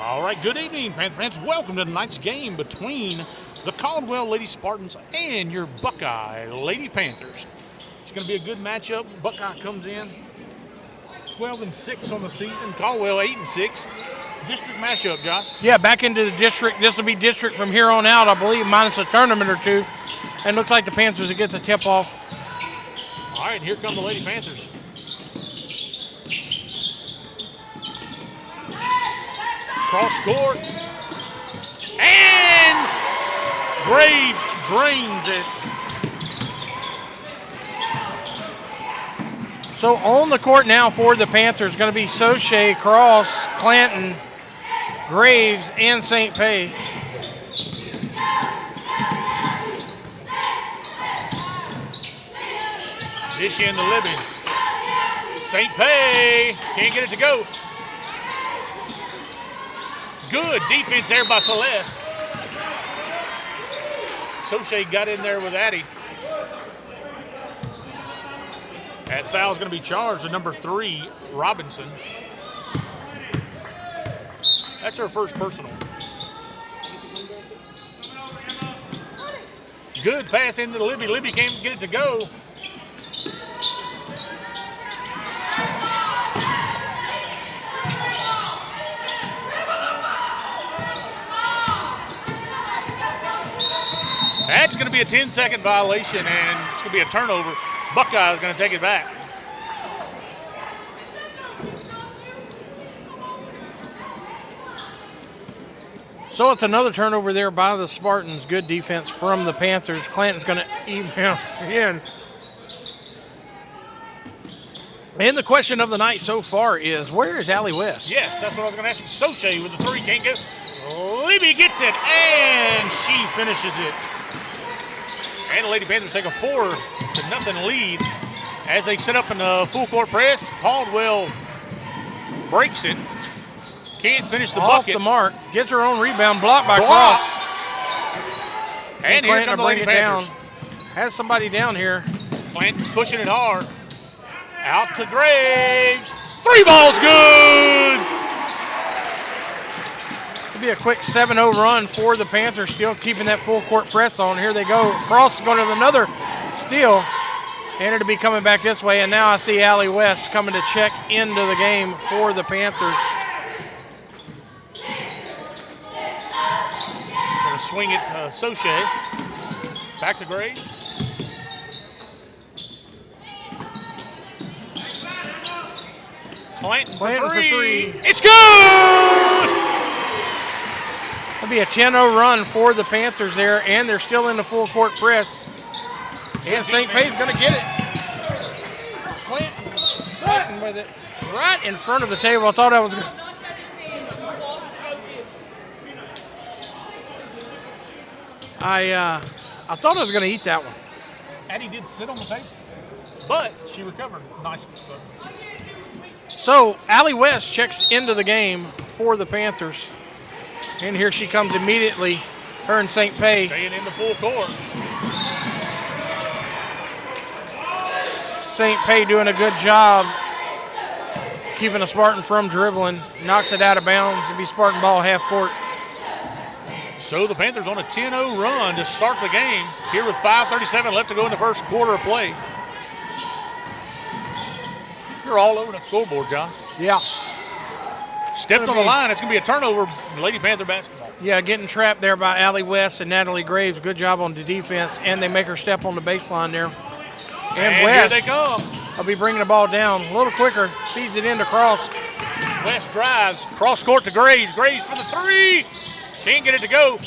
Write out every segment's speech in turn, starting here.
All right, good evening, Panther fans. Welcome to tonight's game between the Caldwell Lady Spartans and your Buckeye Lady Panthers. It's going to be a good matchup. Buckeye comes in 12-6 on the season. Caldwell 8-6. District matchup, Josh. Yeah, back into the district. This will be district from here on out, I believe, minus a tournament or two. And looks like the Panthers will get the tip off. All right, here come the Lady Panthers. Cross court. And Graves drains it. So on the court now for the Panthers, going to be Soche, Cross, Clanton, Graves, and St. Pay. Dish into Libby. St. Pay can't get it to go. Good defense there by Celeste. Soche got in there with Addie. That foul's going to be charged to number 3, Robinson. That's her first personal. Good pass into Libby. Libby can't get it to go. That's going to be a 10-second violation, and it's going to be a turnover. Buckeye is going to take it back. So it's another turnover there by the Spartans. Good defense from the Panthers. Clanton's going to email in. And the question of the night so far is, where is Allie West? Yes, that's what I was going to ask you. Soche with the 3, can't go. Libby gets it, and she finishes it. And the Lady Panthers take a 4-0 lead as they set up in a full court press. Caldwell breaks it. Can't finish the bucket. Off the mark. Gets her own rebound. Blocked by Cross. And here come the Lady Panthers. Has somebody down here. Clanton's pushing it hard. Out to Graves. 3 balls good. Be a quick 7-0 run for the Panthers, still keeping that full court press on. Here they go. Cross is going to another steal. And it'll be coming back this way. And now I see Allie West coming to check into the game for the Panthers. Going to swing it to Soche. Back to Graves. Clanton for three. It's good! It'll be a 10-0 run for the Panthers there, and they're still in the full court press. And St. Pay's going to get it. Clanton with it right in front of the table. I thought I was going to. I thought I was going to eat that one. Addie did sit on the table, but she recovered nicely. So Allie West checks into the game for the Panthers. And here she comes immediately, her and St. Pay. Staying in the full court. St. Pay doing a good job keeping a Spartan from dribbling. Knocks it out of bounds. It'll be Spartan ball half court. So the Panthers on a 10-0 run to start the game. Here with 5:37 left to go in the first quarter of play. You're all over that scoreboard, Josh. Yeah. Stepped on the line. It's going to be a turnover, Lady Panther basketball. Yeah, getting trapped there by Allie West and Natalie Graves. Good job on the defense, and they make her step on the baseline there. And West, here they come. I'll be bringing the ball down a little quicker. Feeds it into Cross. West drives. Cross court to Graves. Graves for the 3. Can't get it to go.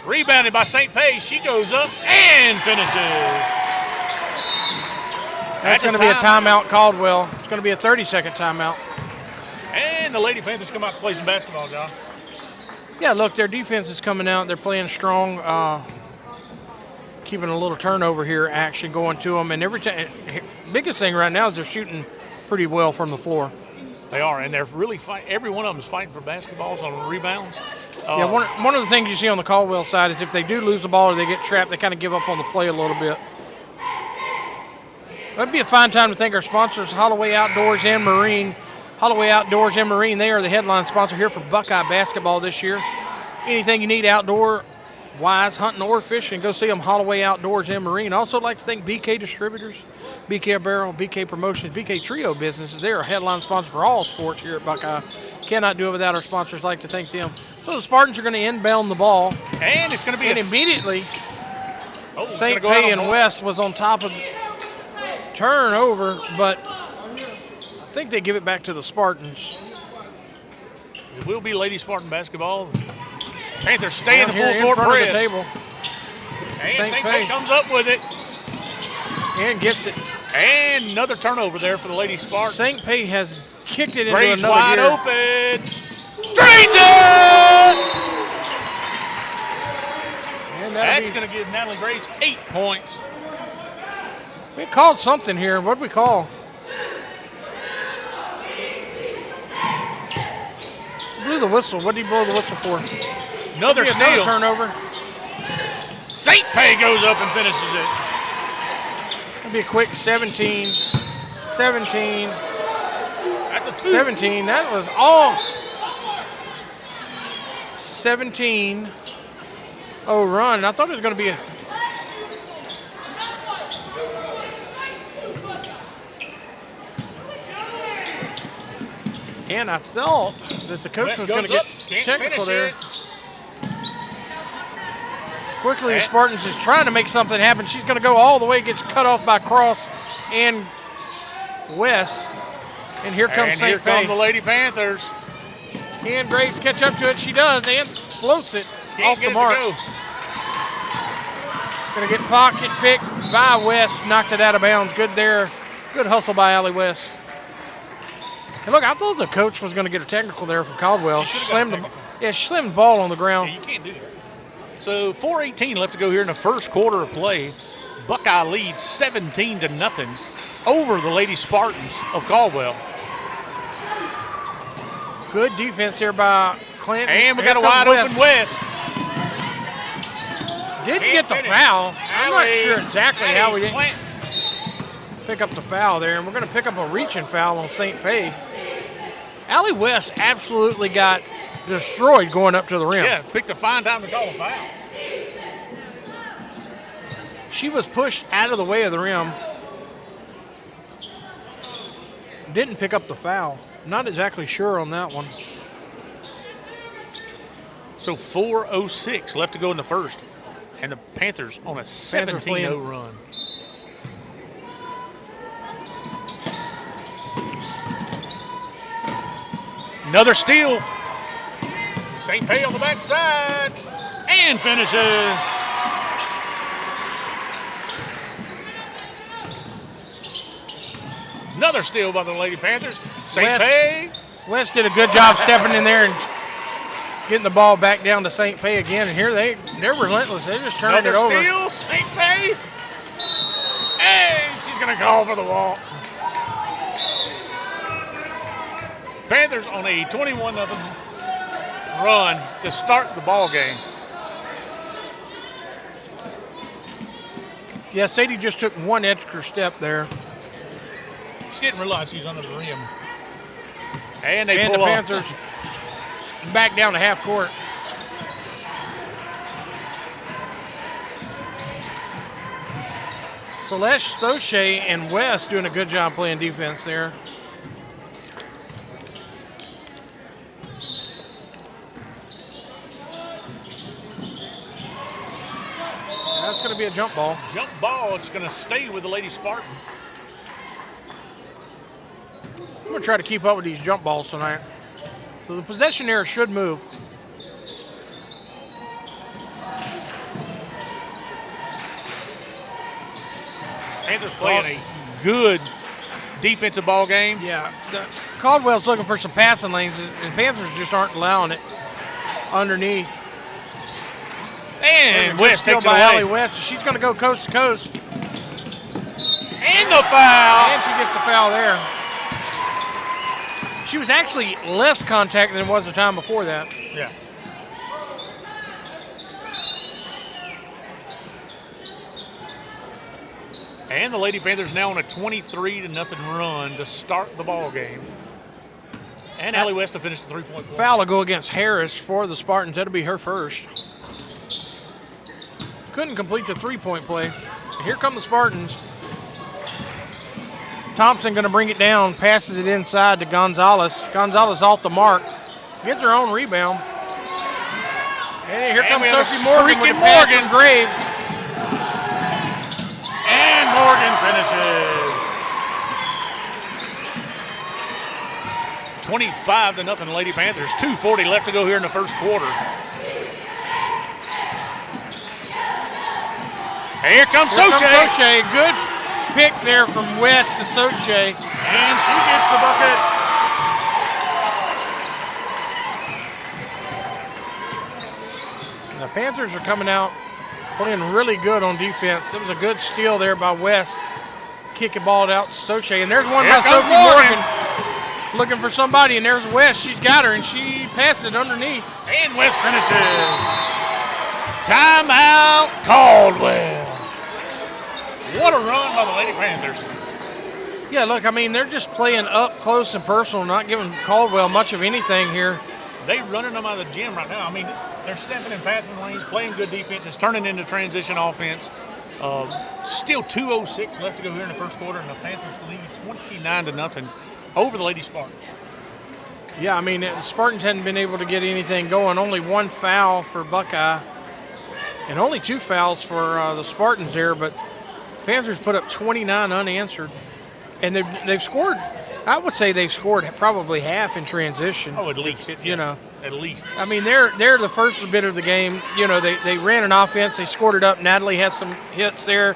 Rebounded by St. Pay. She goes up and finishes. That's going to be a timeout, Caldwell. It's going to be a 30-second timeout. And the Lady Panthers come out to play some basketball, John. Yeah, look, their defense is coming out. They're playing strong, keeping a little turnover here, action going to them. And every time, biggest thing right now is they're shooting pretty well from the floor. They are, and they're really fighting. Every one of them is fighting for basketballs on rebounds. Yeah, one of the things you see on the Caldwell side is if they do lose the ball or they get trapped, they kind of give up on the play a little bit. That'd be a fine time to thank our sponsors, Holloway Outdoors and Marine. Holloway Outdoors and Marine, they are the headline sponsor here for Buckeye basketball this year. Anything you need outdoor-wise, hunting or fishing, go see them, Holloway Outdoors and Marine. Also like to thank BK Distributors, BK Apparel, BK Promotions, BK Trio Businesses. They're a headline sponsor for all sports here at Buckeye. Cannot do it without our sponsors. Like to thank them. So the Spartans are going to inbound the ball. And it's going to be immediately, St. Pay and West was on top of the turnover, but I think they give it back to the Spartans. It will be Lady Spartan basketball. Panthers stay in the full court press. The table. And St. Pay comes up with it. And gets it. And another turnover there for the Lady Spartans. St. Pay has kicked it into Graves another wide gear. open. Drains it! And that's going to give Natalie Graves 8 points. We called something here. What did we call? Blew the whistle. What did he blow the whistle for? Another steal. Turnover. St. Pay goes up and finishes it. It'll be a quick 17. That's a 2. 17. That was all 17-0 run. I thought it was going to be a and I thought that the coach was going to get technical there. Quickly, the Spartans is trying to make something happen. She's going to go all the way, gets cut off by Cross and West. And here comes St. Pay. Here come the Lady Panthers. Can Graves catch up to it? She does, and floats it off the mark. Going to get pocket picked by West, knocks it out of bounds. Good there. Good hustle by Allie West. And look, I thought the coach was going to get a technical there from Caldwell. She slammed the ball on the ground. Yeah, you can't do that. So 4:18 left to go here in the first quarter of play. Buckeye leads 17-0 over the Lady Spartans of Caldwell. Good defense here by Clinton. And we got a wide open West. Didn't get the foul. I'm not sure exactly how we didn't pick up the foul there. And we're going to pick up a reaching foul on St. Pay. Allie West absolutely got destroyed going up to the rim. Yeah, picked a fine time to call a foul. She was pushed out of the way of the rim. Didn't pick up the foul. Not exactly sure on that one. So 4:06 left to go in the first. And the Panthers on a 17-0 run. Another steal. St. Pay on the backside. And finishes. Another steal by the Lady Panthers. St. Pay. West did a good job stepping in there and getting the ball back down to St. Pay again. And here they're relentless. They're just turning it over. Another steal. St. Pay. And she's going to call for the walk. Panthers on a 21-0 run to start the ball game. Yeah, Sadie just took one extra step there. She didn't realize she's under the rim. And the Panthers back down to half court. Celeste Soche and West doing a good job playing defense there. That's going to be a jump ball. Jump ball. It's going to stay with the Lady Spartans. I'm going to try to keep up with these jump balls tonight. So the possession here should move. Panthers playing a good defensive ball game. Yeah, Caldwell's looking for some passing lanes, and Panthers just aren't allowing it underneath. And West takes it by away. Allie West. She's going to go coast to coast. And the foul. And she gets the foul there. She was actually less contact than it was the time before that. Yeah. And the Lady Panthers now on a 23-0 run to start the ball game. And Allie West to finish the three-point play. Foul will go against Harris for the Spartans. That'll be her first. Couldn't complete the three-point play. Here come the Spartans. Thompson going to bring it down, passes it inside to Gonzalez. Gonzalez off the mark, gets her own rebound. And here comes Sophie Morgan with the pass from Graves. And Morgan finishes. 25-0 Lady Panthers. 2:40 left to go here in the first quarter. And here comes Soche. Good pick there from West to Soche. And she gets the bucket. The Panthers are coming out playing really good on defense. It was a good steal there by West. Kicking ball out to Soche. And there's one by Sophie Morgan. Looking for somebody, and there's West. She's got her, and she passes it underneath. And West finishes. Timeout, Caldwell. What a run by the Lady Panthers. Yeah, look, I mean, they're just playing up close and personal, not giving Caldwell much of anything here. They're running them out of the gym right now. I mean, they're stepping in passing lanes, playing good defense. It's turning into transition offense. Still 2:06 left to go here in the first quarter, and the Panthers lead 29-0 over the Lady Spartans. Yeah, I mean, the Spartans hadn't been able to get anything going. Only one foul for Buckeye and only 2 fouls for the Spartans there, but Panthers put up 29 unanswered. And they've scored, I would say they've scored probably half in transition. Oh, at least. You know. At least. I mean, they're the first bit of the game. You know, they ran an offense. They scored it up. Natalie had some hits there.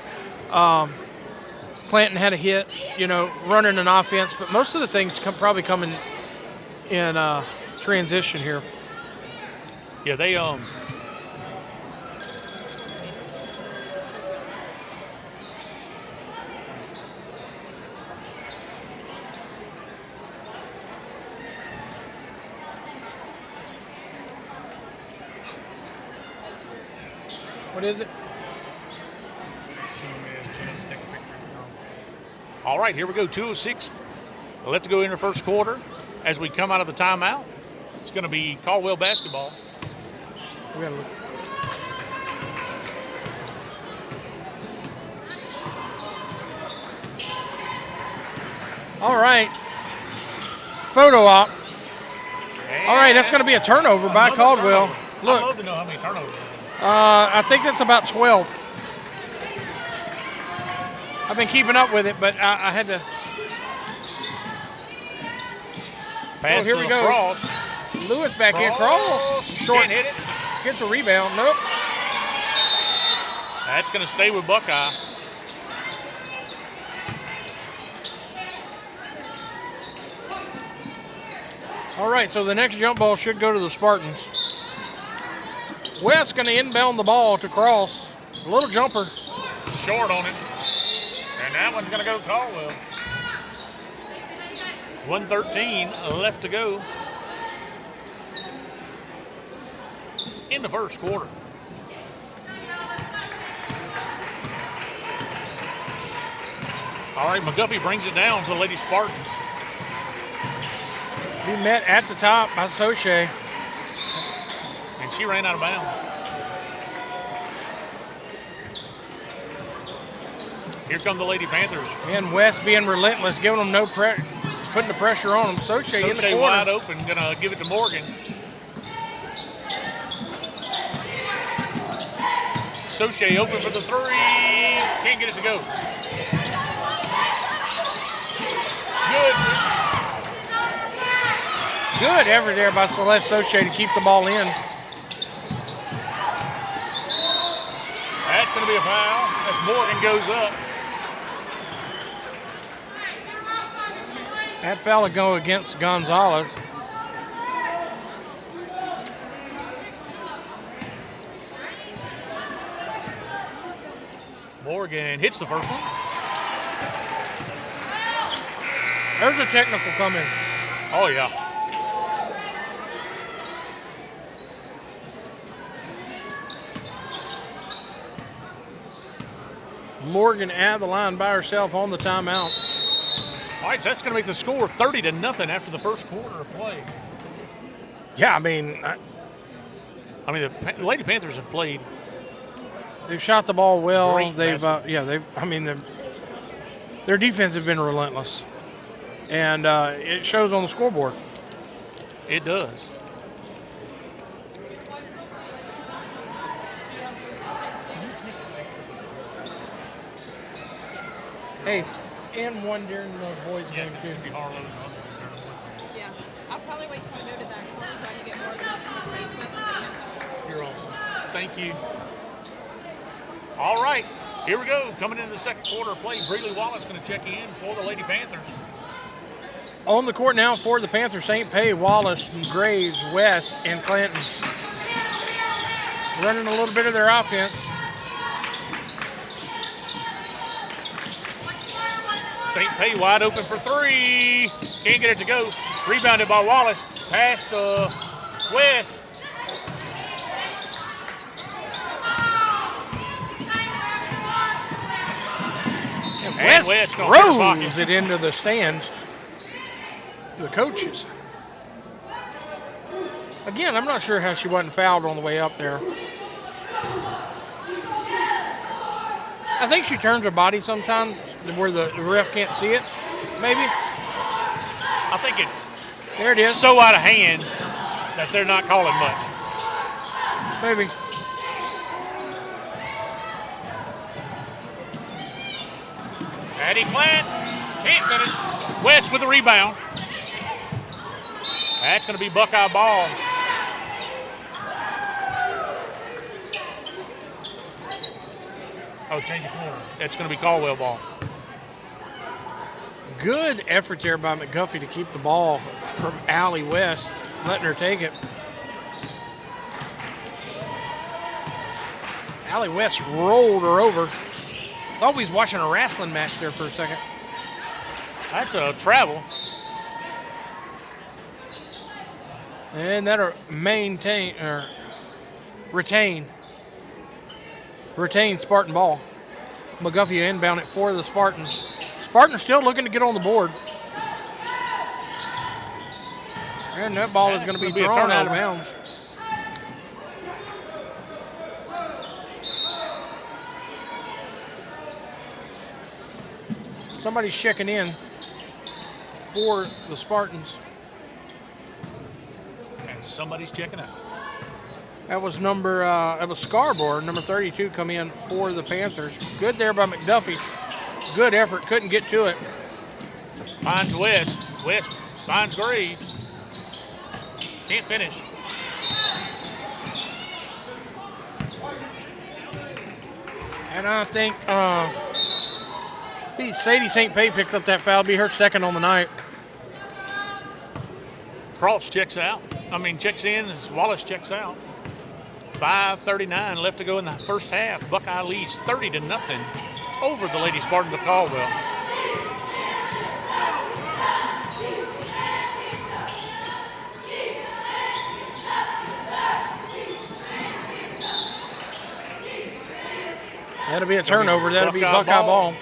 Clanton had a hit, you know, running an offense. But most of the things probably come in transition here. Yeah, they What is it? All right, here we go. 2:06 left to go in the first quarter. As we come out of the timeout, it's going to be Caldwell basketball. We gotta look. All right. Photo op. All right, that's going to be a turnover by Caldwell. Turnover. Look. I'd love to know how many turnovers. I think that's about 12. I've been keeping up with it, but I had to. Pass here we go. Cross. Lewis back in. Cross. Short. Can't hit it. Gets a rebound. Nope. That's going to stay with Buckeye. All right, so the next jump ball should go to the Spartans. West going to inbound the ball to Cross. A little jumper. Short on it. And that one's going to go to Caldwell. 1:13 left to go in the first quarter. All right, McGuffey brings it down to the Lady Spartans. Be met at the top by Soche. And she ran out of bounds. Here come the Lady Panthers. And West being relentless, giving them no pressure, putting the pressure on them. Soche in the corner. Wide open, gonna give it to Morgan. Soche open for the three. Can't get it to go. Good effort there by Celeste Soche to keep the ball in. That's going to be a foul as Morgan goes up. That foul will go against Gonzalez. Morgan hits the first one. There's a technical coming. Oh, yeah. Morgan at the line by herself on the timeout. All right, so that's going to make the score 30-0 after the first quarter of play. Yeah, I mean, the Lady Panthers have played. They've shot the ball well. Great Their defense has been relentless, and it shows on the scoreboard. It does. Hey, and one during the boys' game too. It's going to be Harlow. Yeah, I'll probably wait till I go to that corner so I can get more of the You're awesome. Thank you. All right, here we go. Coming into the second quarter of play, Breeley Wallace going to check in for the Lady Panthers. On the court now for the Panthers, St. Pay, Wallace, Graves, West, and Clanton. Running a little bit of their offense. St. Pay wide open for three. Can't get it to go. Rebounded by Wallace. Pass to West. And West throws it into the stands. The coaches. Again, I'm not sure how she wasn't fouled on the way up there. I think she turns her body sometimes where the ref can't see it, maybe. I think it's There it is. so out of hand that they're not calling much. Maybe. Addie Plant can't finish. West with the rebound. That's going to be Buckeye ball. Oh, change the corner. That's going to be Caldwell ball. Good effort there by McGuffey to keep the ball from Allie West, letting her take it. Allie West rolled her over. Thought we was watching a wrestling match there for a second. That's a travel. And that'll retain Spartan ball. McGuffey inbound it for the Spartans. Spartans still looking to get on the board. And that ball is going to be thrown out of bounds. Somebody's checking in for the Spartans. And somebody's checking out. That was Scarborough, number 32, come in for the Panthers. Good there by McDuffie. Good effort, couldn't get to it. Finds West. West finds Graves. Can't finish. And I think Sadie St. Pay picks up that foul. Be her second on the night. Cross checks in as Wallace checks out. 5:39 left to go in the first half. Buckeye leads 30-0 over the Lady Spartans of Caldwell. That'll be a turnover. That'll be Buckeye ball.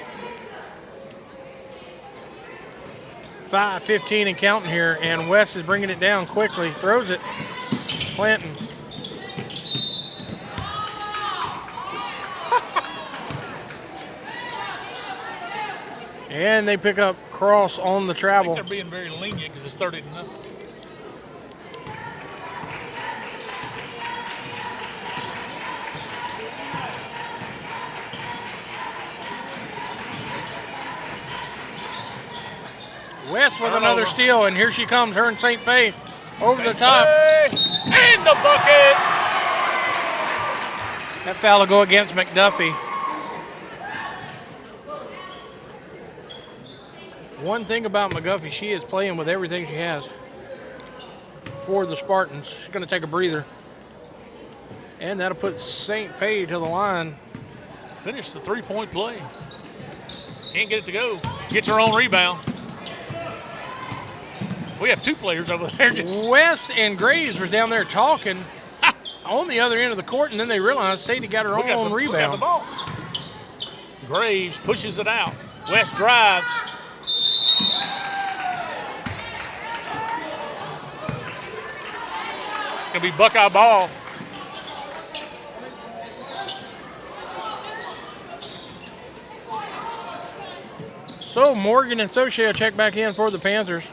5:15 and counting here, and West is bringing it down quickly. Throws it. Clanton. And they pick up Cross on the travel. I think they're being very lenient because it's 30-0. West with another steal, and here she comes, her and St. Pay over the top. And the bucket! That foul will go against McDuffie. One thing about McGuffey, she is playing with everything she has for the Spartans. She's going to take a breather. And that'll put St. Pay to the line. Finish the three-point play. Can't get it to go. Gets her own rebound. We have two players over there. Wes and Graves were down there talking on the other end of the court, and then they realized Sadie got her own rebound. The ball. Graves pushes it out. West drives. Gonna be Buckeye ball. So Morgan and Soche check back in for the Panthers.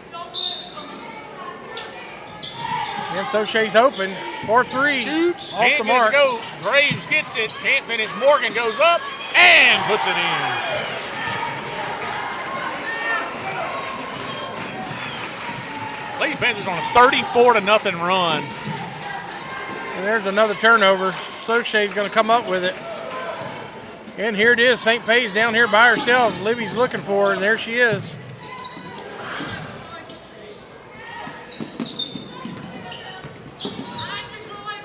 And Soche's open for 3. Shoots. Off Can't the get it mark. to go. Graves gets it. Can't finish. Morgan goes up and puts it in. Lady Panthers on a 34-0 run. And there's another turnover. Soche's going to come up with it. And here it is. St. Pay's down here by herself. Libby's looking for her, and there she is.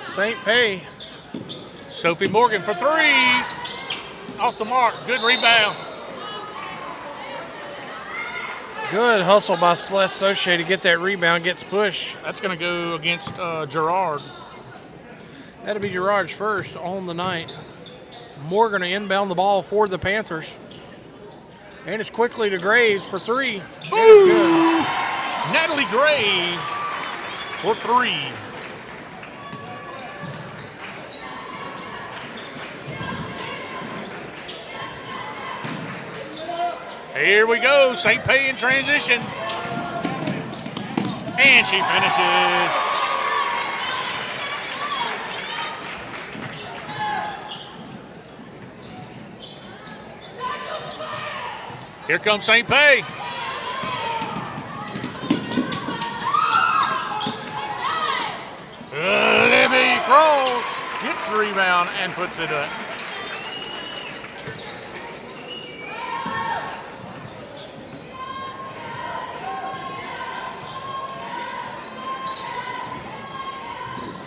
St. Pay. Sophie Morgan for 3. Off the mark. Good rebound. Good hustle by Celeste Soche to get that rebound. Gets pushed. That's going to go against Gerard. That'll be Gerard's first on the night. Morgan to inbound the ball for the Panthers. And it's quickly to Graves for 3. Boom! Natalie Graves for 3. Here we go, St. Pay in transition. And she finishes. Here comes St. Pay. Libby Cross gets the rebound and puts it up.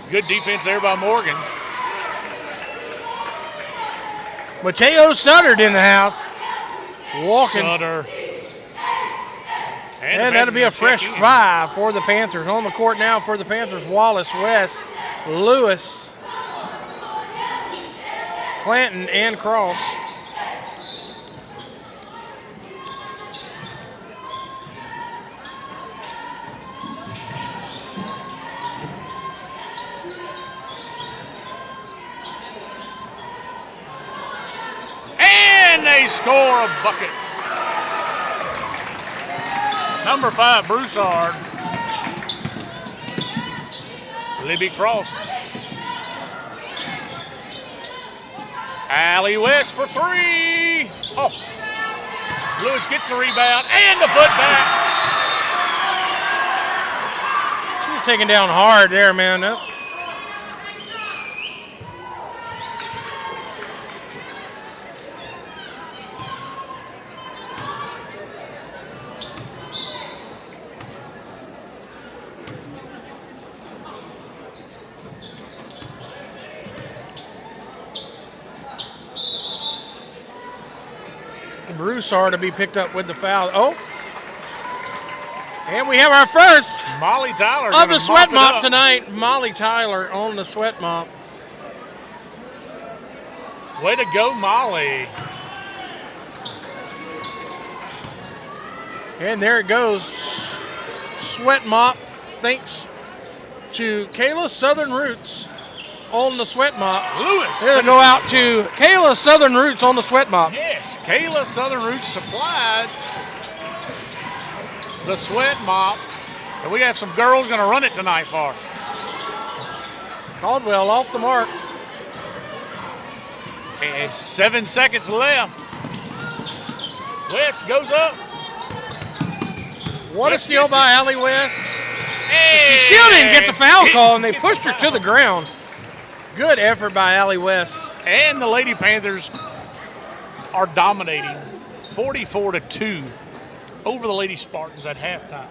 Good defense there by Morgan. Mateo Sutter in the house. Walking. Sutter. And that'll be a fresh 5 for the Panthers. On the court now for the Panthers, Wallace, West, Lewis, Clanton, and Cross. And they score a bucket. Number 5, Broussard. Libby Cross. Allie West for 3. Oh. Lewis gets the rebound and the putback. She was taken down hard there, man. Broussard to be picked up with the foul. Oh. And we have our first Molly Tyler of the sweat mop tonight. Molly Tyler on the sweat mop. Way to go, Molly. And there it goes. Sweat mop thanks to Kayla Southern Roots on the sweat mop. Lewis. It'll go out to Kayla Southern Roots on the sweat mop. Yes, Kayla Southern Roots supplied the sweat mop. And we have some girls going to run it tonight for us. Caldwell off the mark. And 7 seconds left. West goes up. What a West steal gets by it. Allie West. And She still didn't get the foul call, and they Get pushed the her to the ground. Good effort by Allie West. And the Lady Panthers are dominating 44-2 over the Lady Spartans at halftime.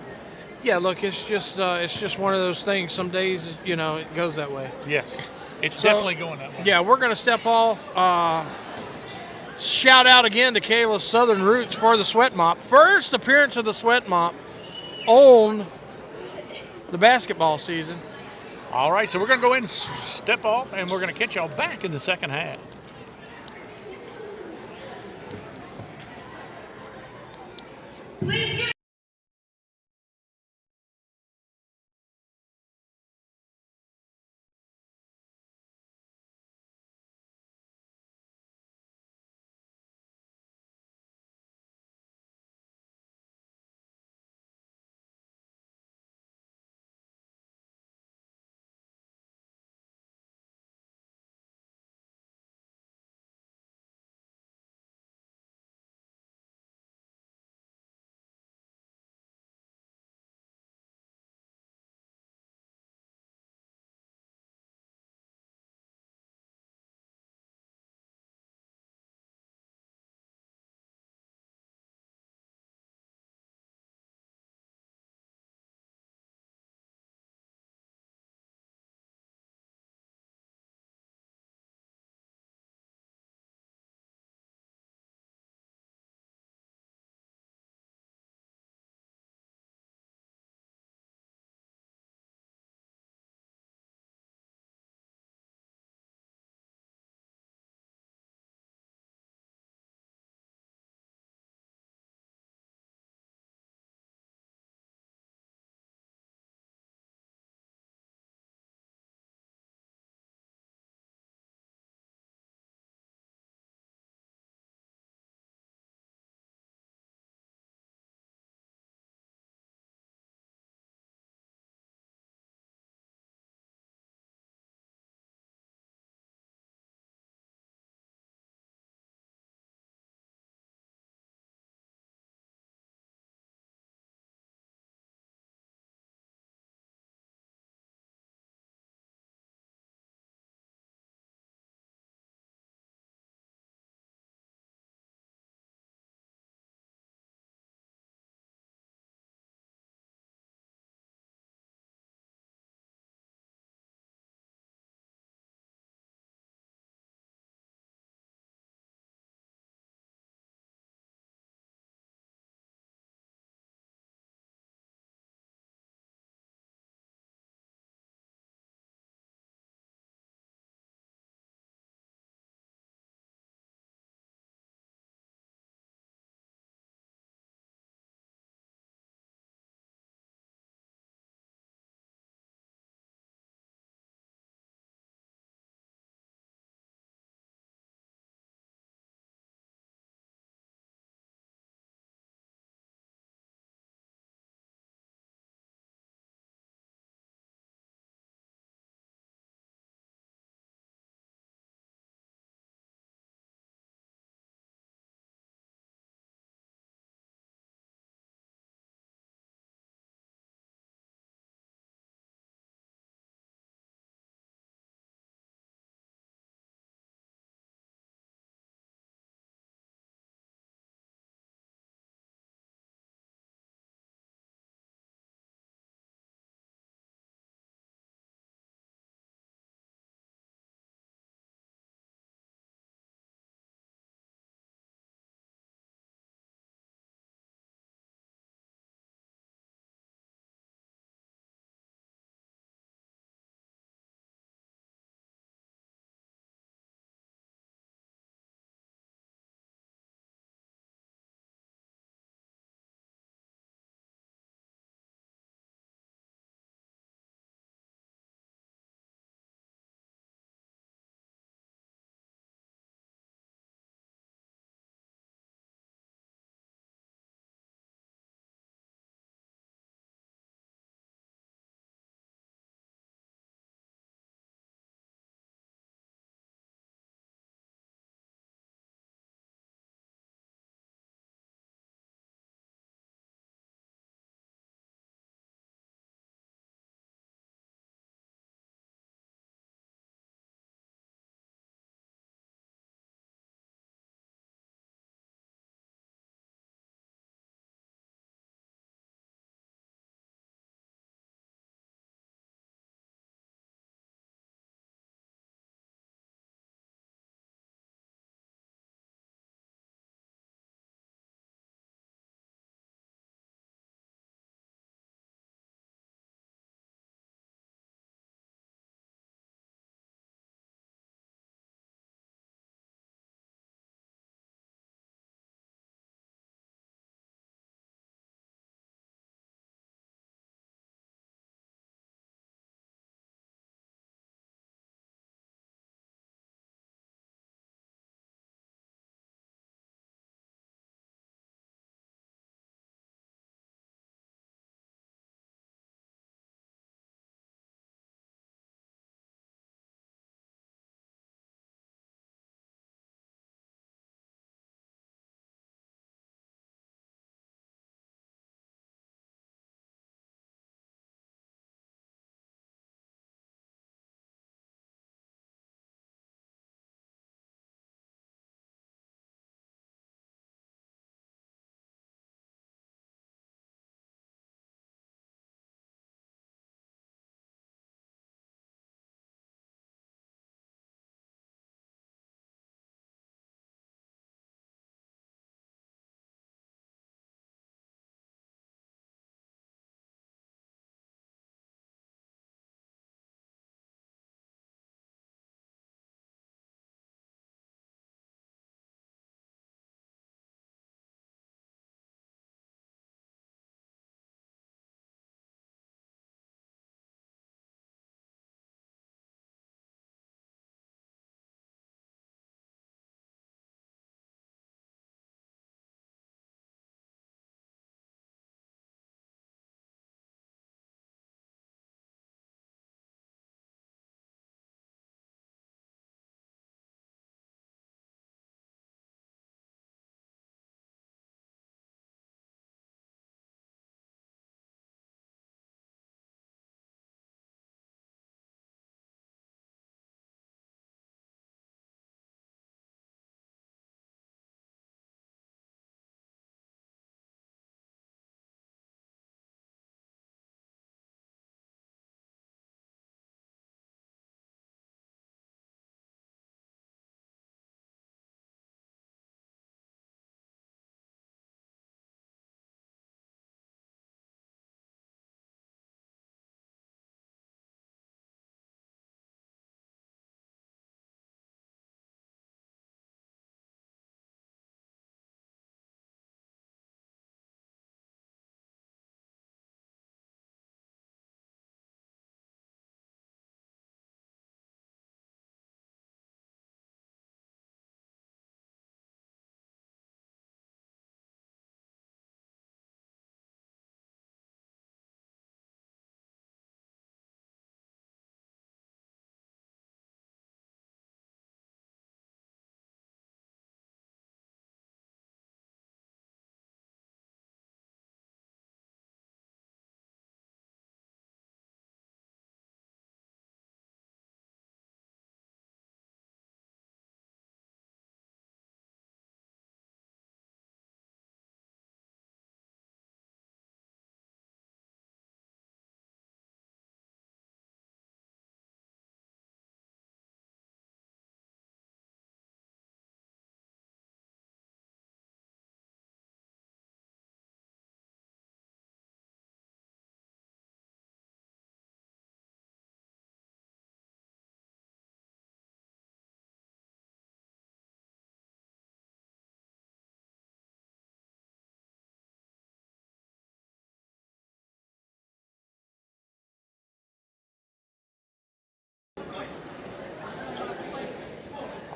Yeah, look, it's just one of those things. Some days, it goes that way. Yes, it's So, definitely going that way. Yeah, we're going to step off. Shout out again to Kayla Southern Roots for the sweat mop. First appearance of the sweat mop on the basketball season. All right, so we're going to go ahead and step off, and we're going to catch y'all back in the second half. Please give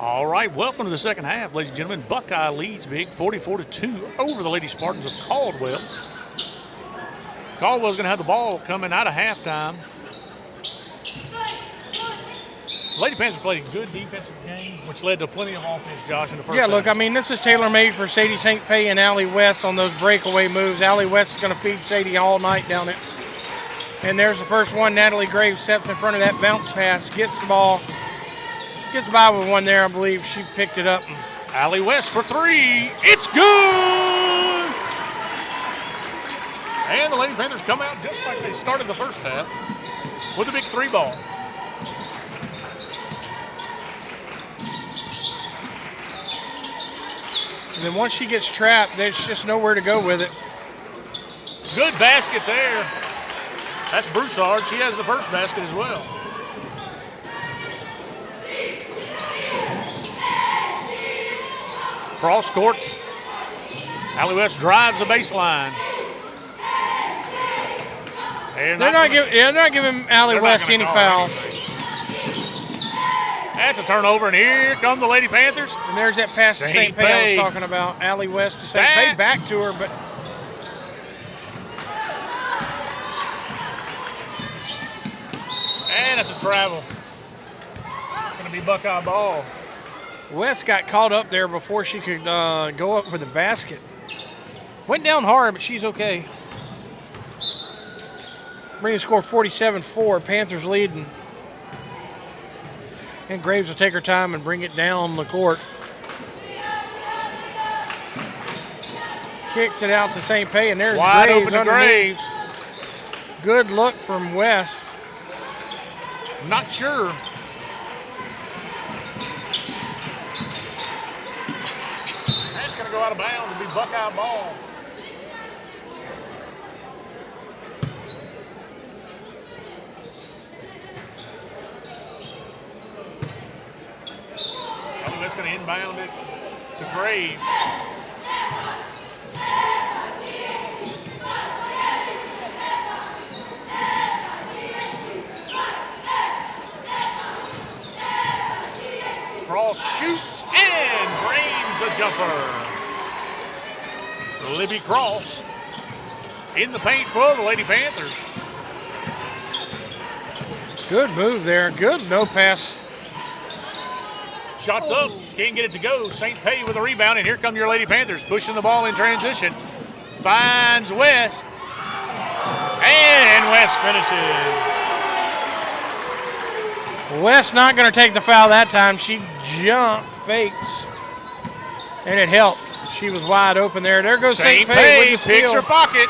All right, welcome to the second half, ladies and gentlemen. Buckeye leads big, 44-2 over the Lady Spartans of Caldwell. Caldwell's going to have the ball coming out of halftime. Lady Panthers played a good defensive game, which led to plenty of offense, Josh, in the first half. Yeah, look, I mean, this is tailor-made for Sadie St. Pay and Allie West on those breakaway moves. Allie West is going to feed Sadie all night down it. And there's the first one. Natalie Graves steps in front of that bounce pass, gets the ball, gets by with one there, I believe. She picked it up. Allie West for three. It's good! And the Lady Panthers come out just like they started the first half with a big three ball. And then once she gets trapped, there's just nowhere to go with it. Good basket there. That's Broussard. She has the first basket as well. Cross court. Allie West drives the baseline. They're not giving Allie West any fouls. That's a turnover, and here come the Lady Panthers. And there's that pass to St. Pay I was talking about. Allie West to St. Pay, back to her, but and that's a travel. Going to be Buckeye ball. West got caught up there before she could go up for the basket. Went down hard, but she's okay. Bring the score 47-4. Panthers leading. And Graves will take her time and bring it down the court. Kicks it out to St. Pay, and there's wide Graves open to underneath. Graves. Good look from West. Not sure. That's going to go out of bounds and be Buckeye ball. That's going to inbound it to Graves. Cross shoots and drains the jumper. Libby Cross in the paint for the Lady Panthers. Good move there. Good no pass. Shots up, can't get it to go. St. Pay with a rebound, and here come your Lady Panthers pushing the ball in transition. Finds West, and West finishes. West not going to take the foul that time. She jumped, fakes, and it helped. She was wide open there. There goes St. Pay with the picks steal. her pocket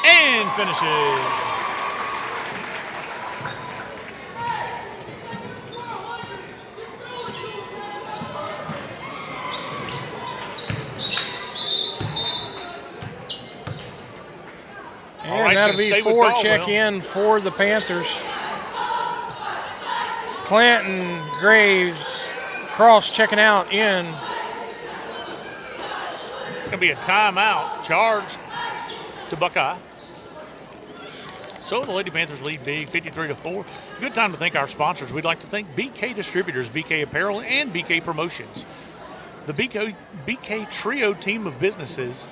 and finishes. And that'll be four check in for the Panthers. Clanton, Graves, Cross checking out in. Going to be a timeout charged to Buckeye. So the Lady Panthers lead big, 53-4. Good time to thank our sponsors. We'd like to thank BK Distributors, BK Apparel, and BK Promotions. The BK Trio team of businesses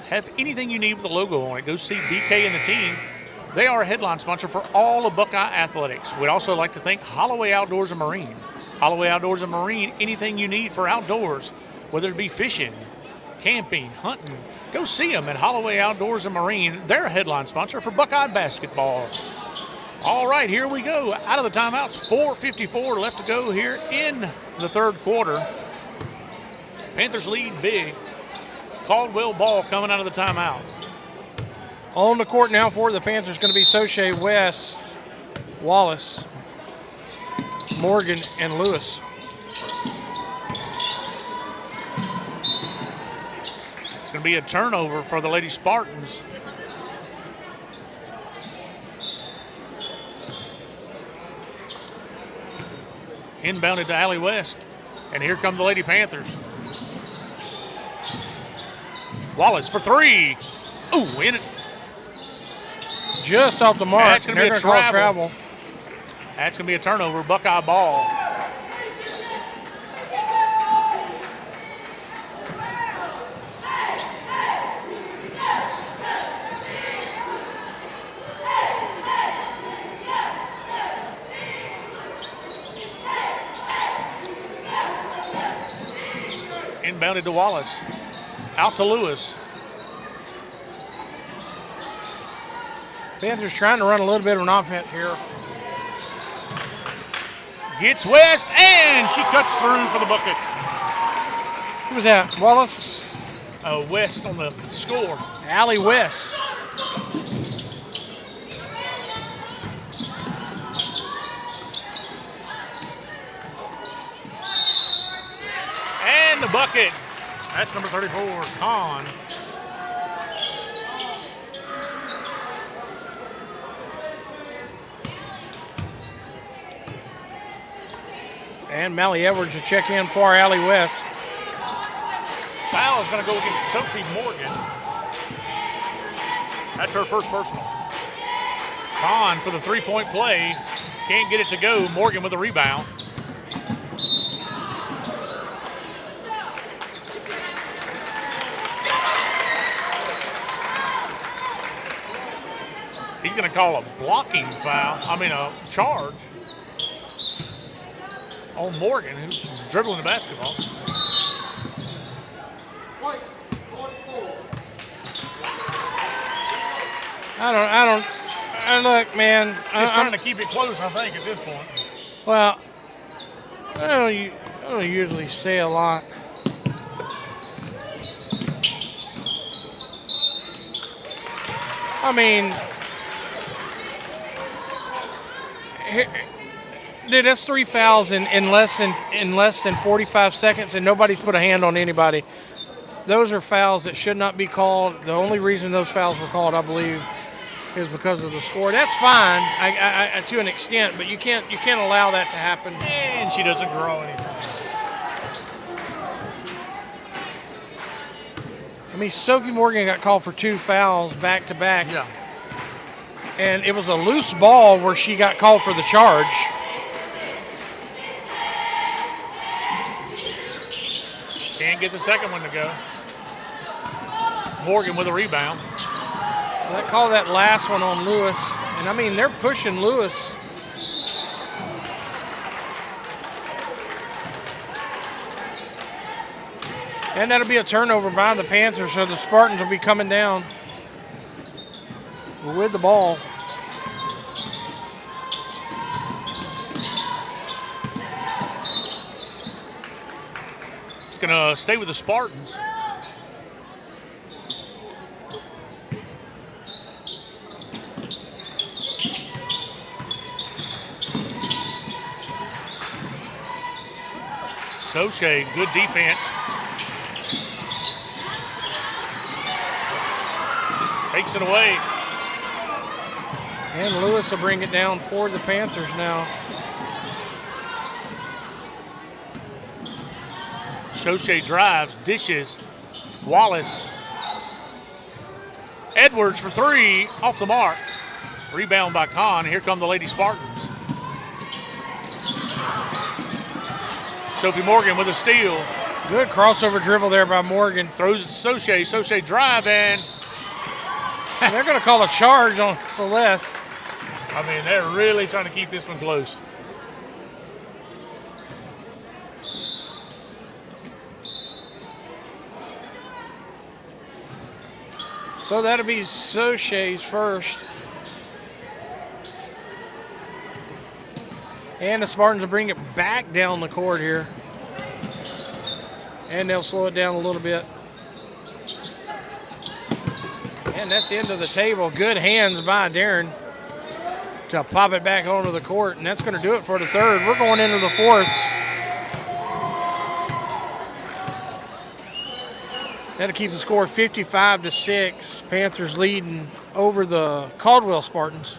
have anything you need with a logo on it. Go see BK and the team. They are a headline sponsor for all of Buckeye Athletics. We'd also like to thank Holloway Outdoors and Marine. Holloway Outdoors and Marine, anything you need for outdoors, whether it be fishing, camping, hunting, go see them at Holloway Outdoors and Marine. They're a headline sponsor for Buckeye basketball. All right, here we go. Out of the timeouts, 4:54 left to go here in the third quarter. Panthers lead big. Caldwell ball coming out of the timeout. On the court now for the Panthers going to be Soche, West, Wallace, Morgan, and Lewis. It's going to be a turnover for the Lady Spartans. Inbounded to Allie West. And here come the Lady Panthers. Wallace for three. Ooh, in it. Just off the mark. That's going to be a travel. That's going to be a turnover, Buckeye ball. Inbounded to Wallace. Out to Lewis. Panthers trying to run a little bit of an offense here. Gets West, and she cuts through for the bucket. Who was that? Wallace? West on the score. Allie West. And the bucket. That's number 34, Kahn. And Mally Edwards to check in for Allie West. Foul is going to go against Sophie Morgan. That's her first personal. Kahn for the three-point play. Can't get it to go. Morgan with a rebound. He's going to call a blocking foul. A charge on Morgan, who's dribbling the basketball. Look, man. Just trying to keep it close, I think, at this point. Well, I don't usually say a lot. Dude, that's 3 fouls in less than 45 seconds, and nobody's put a hand on anybody. Those are fouls that should not be called. The only reason those fouls were called, I believe, is because of the score. That's fine, I to an extent, but you can't allow that to happen. And she doesn't grow anything. Sophie Morgan got called for 2 fouls back to back. Yeah. And it was a loose ball where she got called for the charge. Can't get the second one to go. Morgan with a rebound. They call that last one on Lewis. And they're pushing Lewis. And that'll be a turnover by the Panthers, so the Spartans will be coming down with the ball. It's going to stay with the Spartans. Soche, good defense. Takes it away. And Lewis will bring it down for the Panthers now. Soche drives, dishes. Wallace. Edwards for 3, off the mark. Rebound by Kahn. Here come the Lady Spartans. Sophie Morgan with a steal. Good crossover dribble there by Morgan. Throws it to Soche. Soche drive, and they're going to call a charge on Celeste. They're really trying to keep this one close. So that'll be Soche's first. And the Spartans will bring it back down the court here. And they'll slow it down a little bit. And that's the end of the table. Good hands by Darren to pop it back onto the court. And that's going to do it for the third. We're going into the fourth. That'll keep the score 55-6. Panthers leading over the Caldwell Spartans.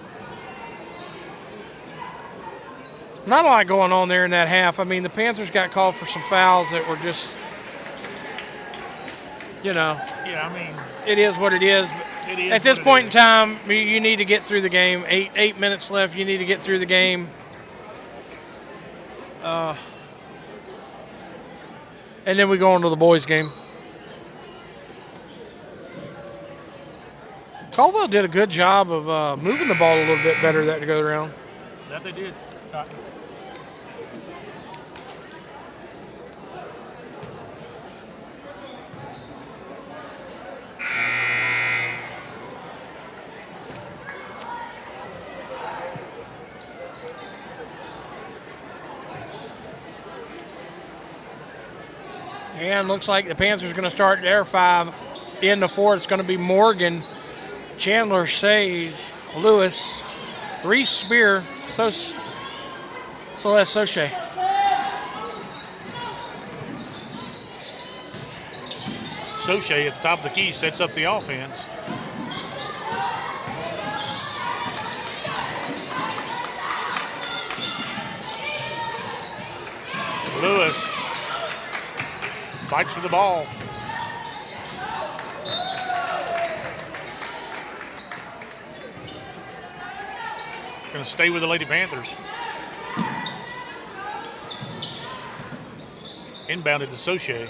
Not a lot going on there in that half. The Panthers got called for some fouls that were just, Yeah, it is what it is. It is at this point in time, you need to get through the game. Eight minutes left. You need to get through the game. And then we go on to the boys' game. Caldwell did a good job of moving the ball a little bit better that go around. That they did. And looks like the Panthers are going to start their 5 in the 4. It's going to be Morgan, Chandler Says, Lewis, Reese Spear, Celeste Soche. Soche at the top of the key sets up the offense. Lewis fights for the ball. Going to stay with the Lady Panthers. Inbounded to Soche.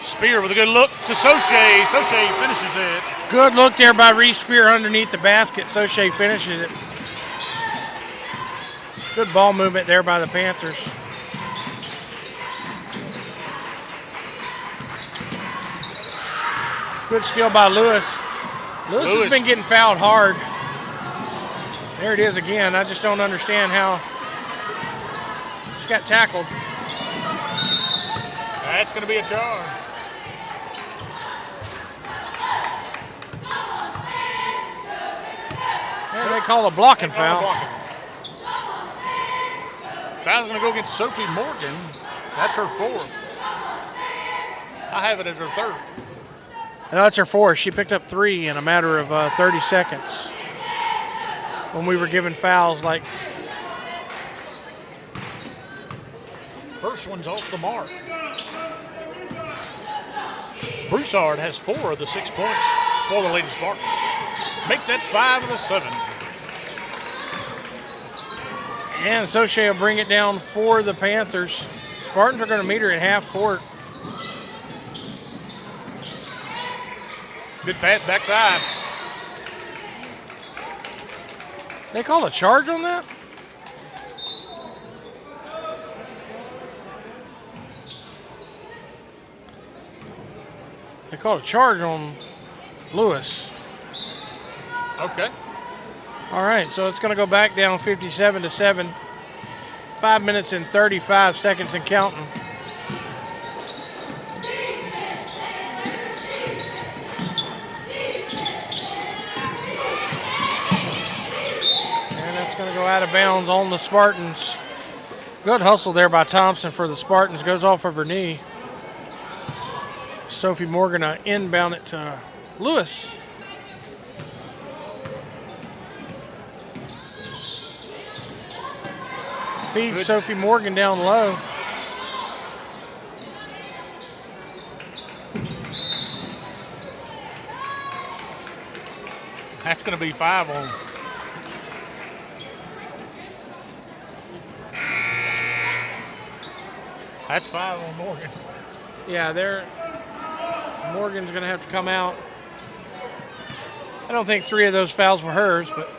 Spear with a good look to Soche. Soche finishes it. Good look there by Reese Spear underneath the basket. Soche finishes it. Good ball movement there by the Panthers. Good steal by Lewis. Lewis has been getting fouled hard. There it is again. I just don't understand how she got tackled. That's going to be a charge. And they call a blocking foul. Foul's going to go against Sophie Morgan. That's her 4th. I have it as her 3rd. No, it's her 4th. She picked up 3 in a matter of 30 seconds. When we were given fouls like. First one's off the mark. Broussard has 4 of the 6 points for the Lady Spartans. Make that 5 of the 7. And Soche will bring it down for the Panthers. Spartans are going to meet her at half court. Good pass backside. They call a charge on that? They called a charge on Lewis. Okay. All right, so it's going to go back down 57-7. 5 minutes and 35 seconds and counting. And that's going to go out of bounds on the Spartans. Good hustle there by Thompson for the Spartans. Goes off of her knee. Sophie Morgan inbound it to Lewis. Feeds Sophie Morgan down low. That's going to be 5 on. That's 5 on Morgan. Yeah, Morgan's going to have to come out. I don't think 3 of those fouls were hers, but.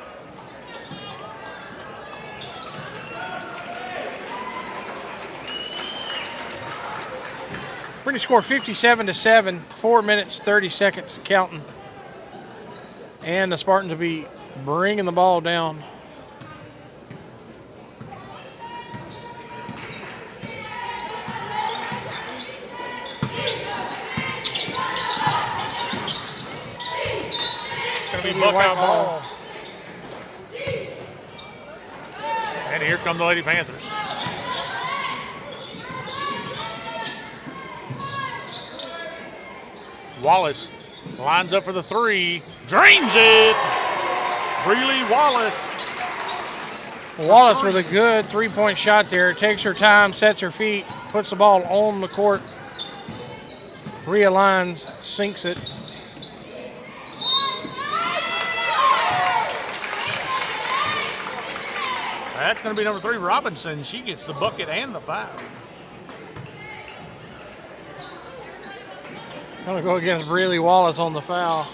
We're going to score 57-7, 4 minutes, 30 seconds counting. And the Spartans will be bringing the ball down. It's going to be Buckeye ball. And here come the Lady Panthers. Wallace lines up for the 3, drains it. Breely Wallace. Wallace with a good 3-point shot there. Takes her time, sets her feet, puts the ball on the court, realigns, sinks it. That's going to be number 3, Robinson. She gets the bucket and the foul. Going to go against Breeley Wallace on the foul.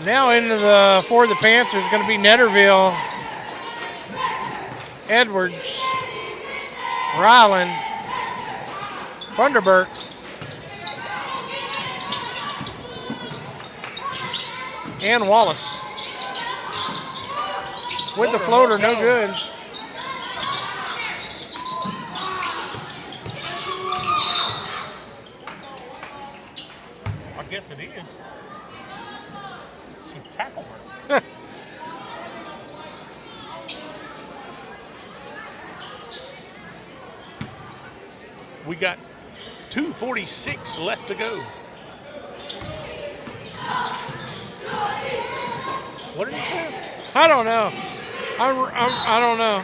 Now into for the Panthers going to be Netterville, Edwards, Ryland, Funderburk, and Wallace. With the floater, no good. I guess it is. She tackled her. We got 2:46 left to go. What did he say? I don't know. I don't know.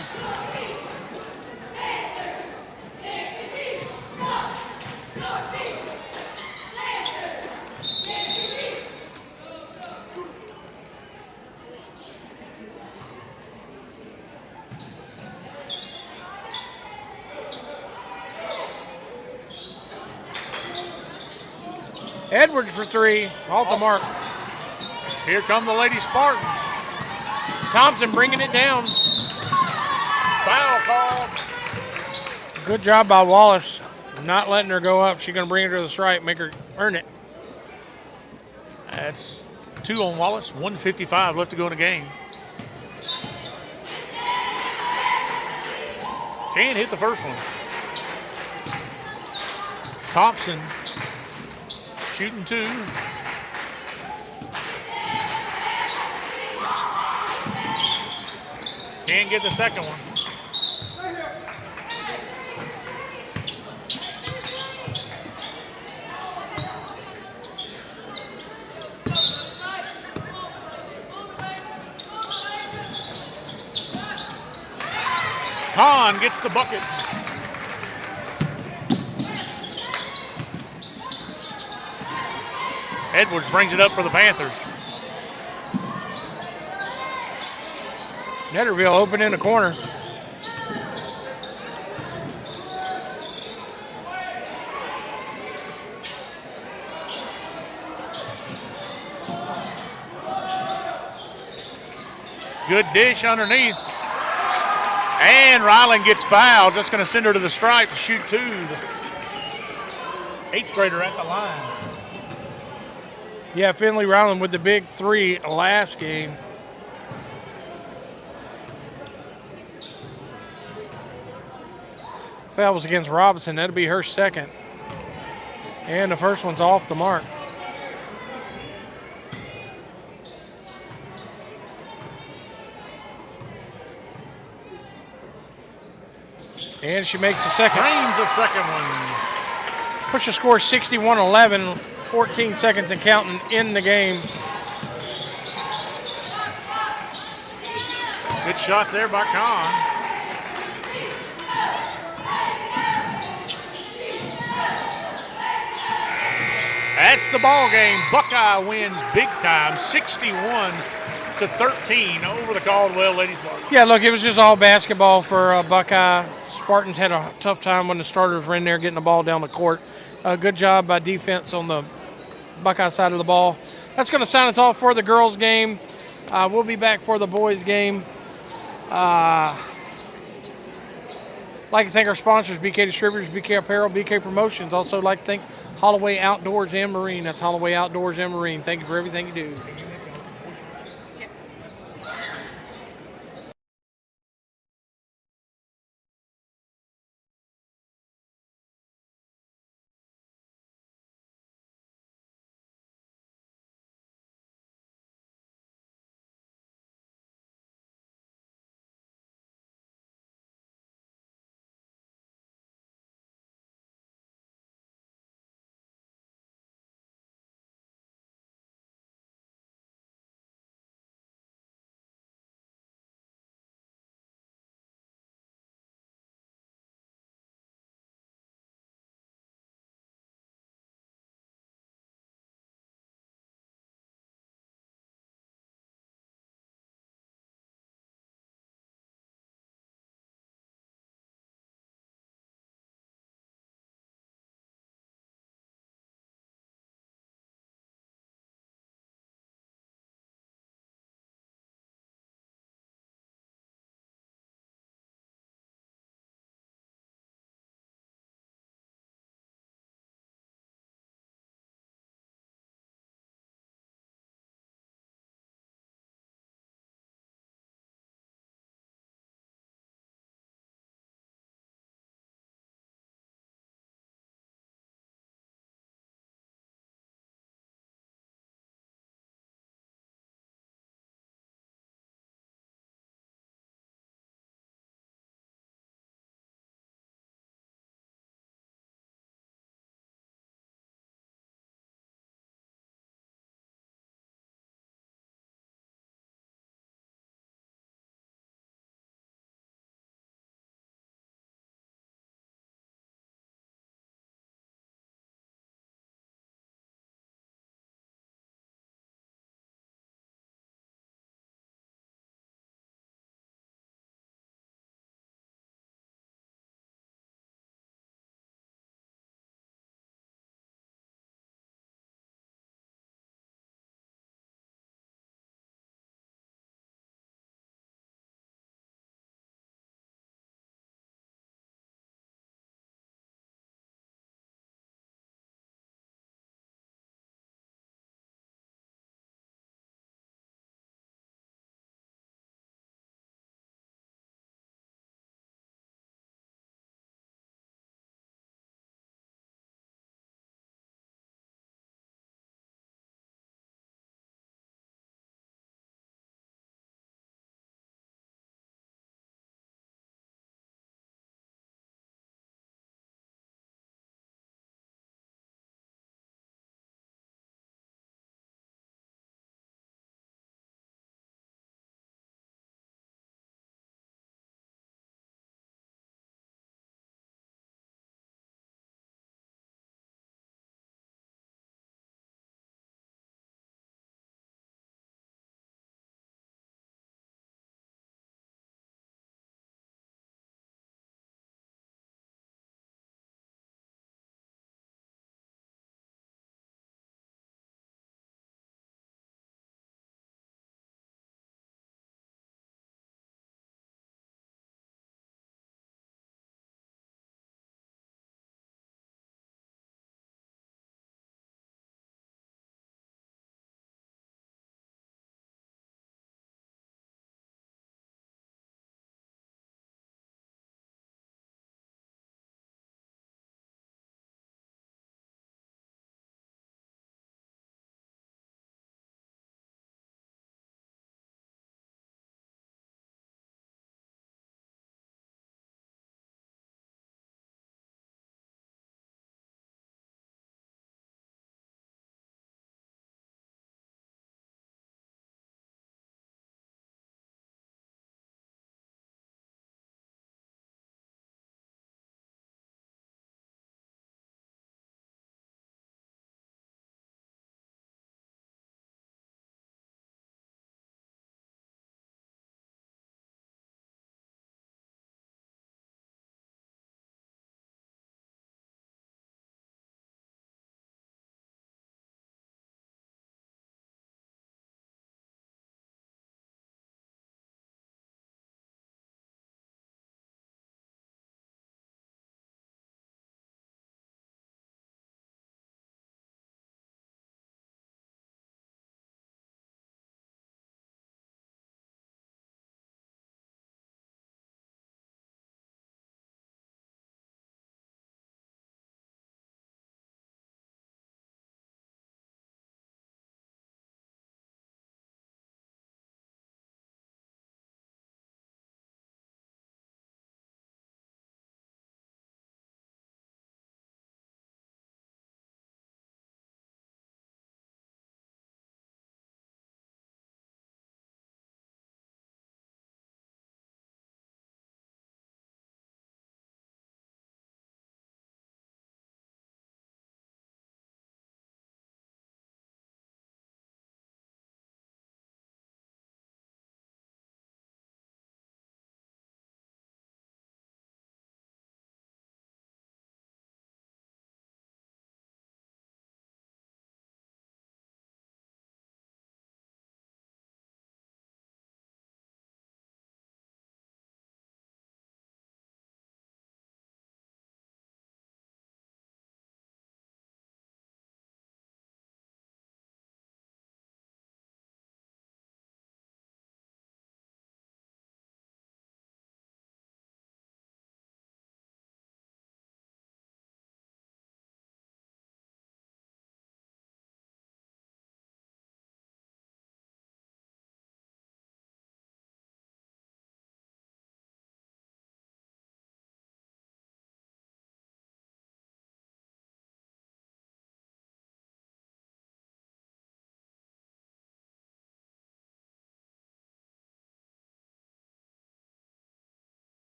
Edwards for 3, off the mark. Here come the Lady Spartans. Thompson bringing it down. Foul called. Good job by Wallace, not letting her go up. She's going to bring her to the stripe, make her earn it. That's 2 on Wallace, 1:55 left to go in the game. Can't hit the first one. Thompson shooting 2. Can't get the second one. Kahn gets the bucket. Edwards brings it up for the Panthers. Netterville open in the corner. Good dish underneath. And Ryland gets fouled. That's going to send her to the stripe to shoot 2. The 8th grader at the line. Yeah, Finley Ryland with the big 3 last game. Foul was against Robinson. That'll be her second. And the first one's off the mark. And she makes the second. Drains the second one. Push the score 61-11. 14 seconds and counting in the game. Good shot there by Kahn. That's the ball game. Buckeye wins big time, 61-13 over the Caldwell Ladies Spartans. Yeah, look, it was just all basketball for Buckeye. Spartans had a tough time when the starters were in there getting the ball down the court. Good job by defense on the Buckeye side of the ball. That's going to sign us off for the girls' game. We'll be back for the boys' game. Like to thank our sponsors, BK Distributors, BK Apparel, BK Promotions. Also like to thank Holloway Outdoors and Marine. That's Holloway Outdoors and Marine. Thank you for everything you do.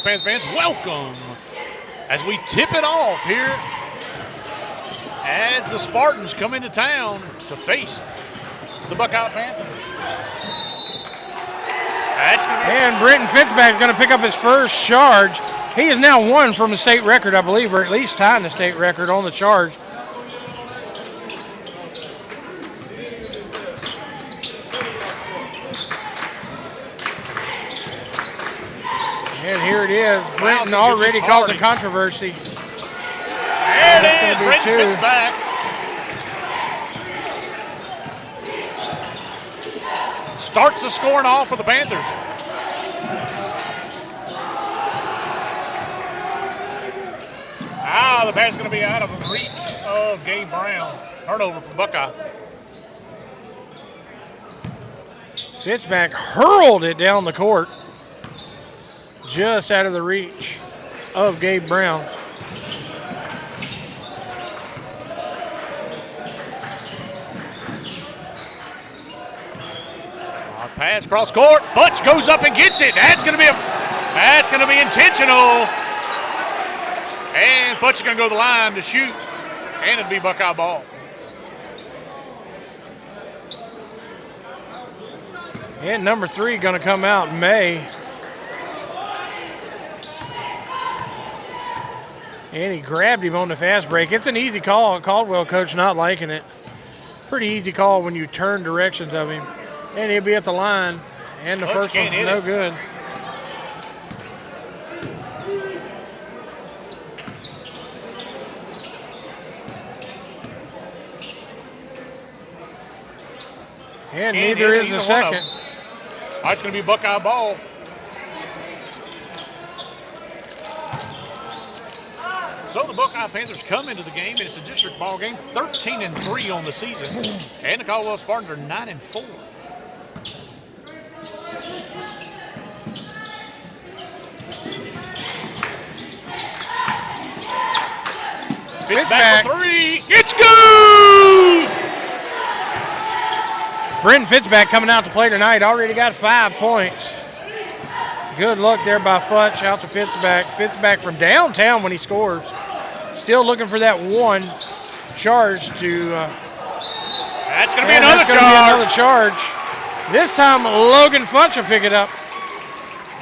Lady Panthers fans, welcome as we tip it off here as the Spartans come into town to face the Buckeye Panthers. And Brenton Fitzpatrick is going to pick up his first charge. He is now one from the state record, I believe, or at least tying the state record on the charge. And here it is. Brenton already causing controversy. There it is. Brenton Fitzpatrick. Starts the scoring off for the Panthers. The pass is going to be out of reach of Gabe Brown. Turnover for Buckeye. Fitzpatrick hurled it down the court. Just out of the reach of Gabe Brown. Pass cross court. Futch goes up and gets it. That's going to be intentional. And Futch is going to go to the line to shoot, and it'll be Buckeye ball. And number 3 going to come out, May. And he grabbed him on the fast break. It's an easy call. Caldwell coach not liking it. Pretty easy call when you turn directions of him. And he'll be at the line. And the first one's no good. And neither is the second. It's going to be Buckeye ball. So the Buckeye Panthers come into the game, and it's a district ball game, 13-3 on the season. And the Caldwell Spartans are 9-4. Fitzpatrick for 3. It's good! Brenton Fitzpatrick coming out to play tonight. Already got 5 points. Good look there by Futch out to Fitzpatrick. Fitzpatrick from downtown when he scores. Still looking for that one charge to. That's going to be another charge. This time Logan Futch will pick it up.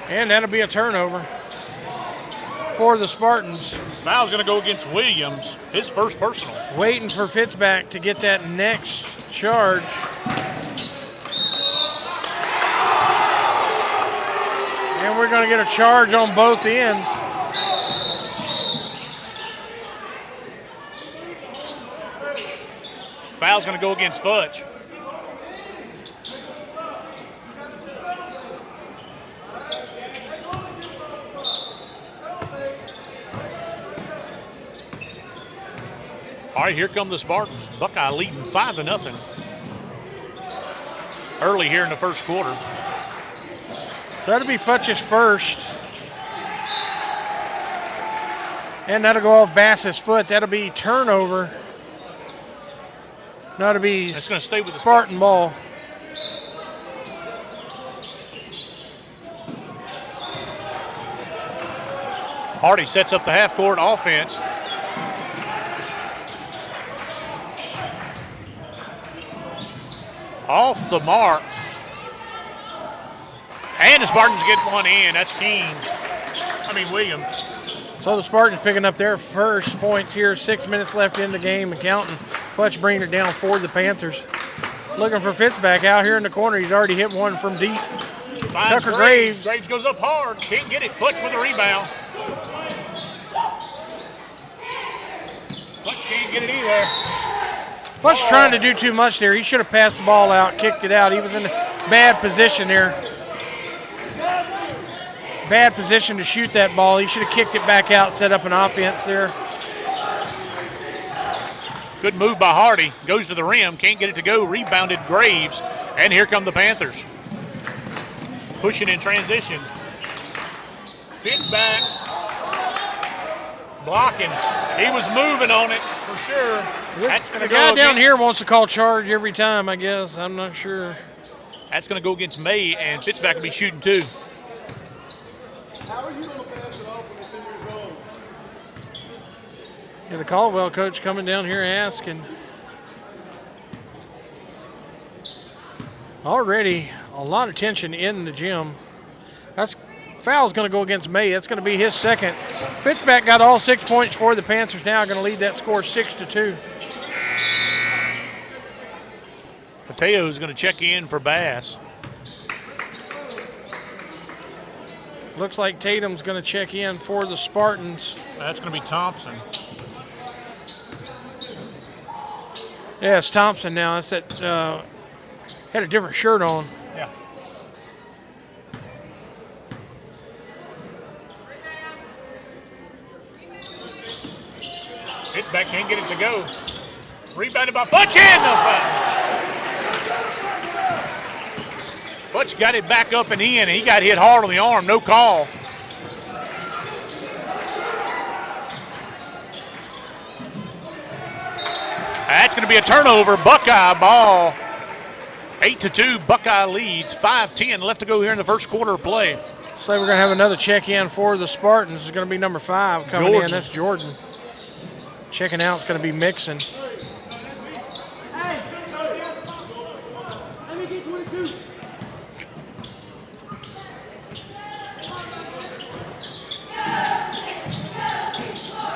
And that'll be a turnover for the Spartans. Foul's going to go against Williams, his first personal. Waiting for Fitzpatrick to get that next charge. And we're going to get a charge on both ends. Foul's going to go against Futch. All right, here come the Spartans. Buckeye leading 5-0 early here in the first quarter. So that'll be Futch's first. And that'll go off Bass's foot. That'll be turnover. That'll be That's going to stay with the Spartan ball. Hardy sets up the half-court offense. Off the mark. And the Spartans get one in. That's Williams. So the Spartans picking up their first points here. 6 minutes left in the game and counting. Futch bringing it down for the Panthers. Looking for Fitzpatrick out here in the corner. He's already hit one from deep. Tucker Graves. Graves goes up hard. Can't get it. Futch with a rebound. Futch can't get it either. Futch trying to do too much there. He should have passed the ball out, kicked it out. He was in a bad position there. Bad position to shoot that ball. He should have kicked it back out, set up an offense there. Good move by Hardy. Goes to the rim. Can't get it to go. Rebounded Graves. And here come the Panthers. Pushing in transition. Fitzpatrick. Blocking. He was moving on it for sure. That's going to go. The guy down here wants to call charge every time, I guess. I'm not sure. That's going to go against May, and Fitzpatrick will be shooting too. And the Caldwell coach coming down here asking. Already a lot of tension in the gym. That's foul's going to go against May. That's going to be his second. Fitchback got all 6 points for the Panthers now, going to lead that score 6-2. Mateo's going to check in for Bass. Looks like Tatum's going to check in for the Spartans. That's going to be Thompson. Yeah, it's Thompson now. That's that had a different shirt on. Yeah. Pitchback can't get it to go. Rebounded by Futch and no foul. Futch got it back up and in, and he got hit hard on the arm. No call. That's going to be a turnover. Buckeye ball. 8-2. Buckeye leads. 5:10 left to go here in the first quarter of play. Looks like we're going to have another check-in for the Spartans. It's going to be number 5 coming in. That's Jordan. Checking out, it's going to be Mixon.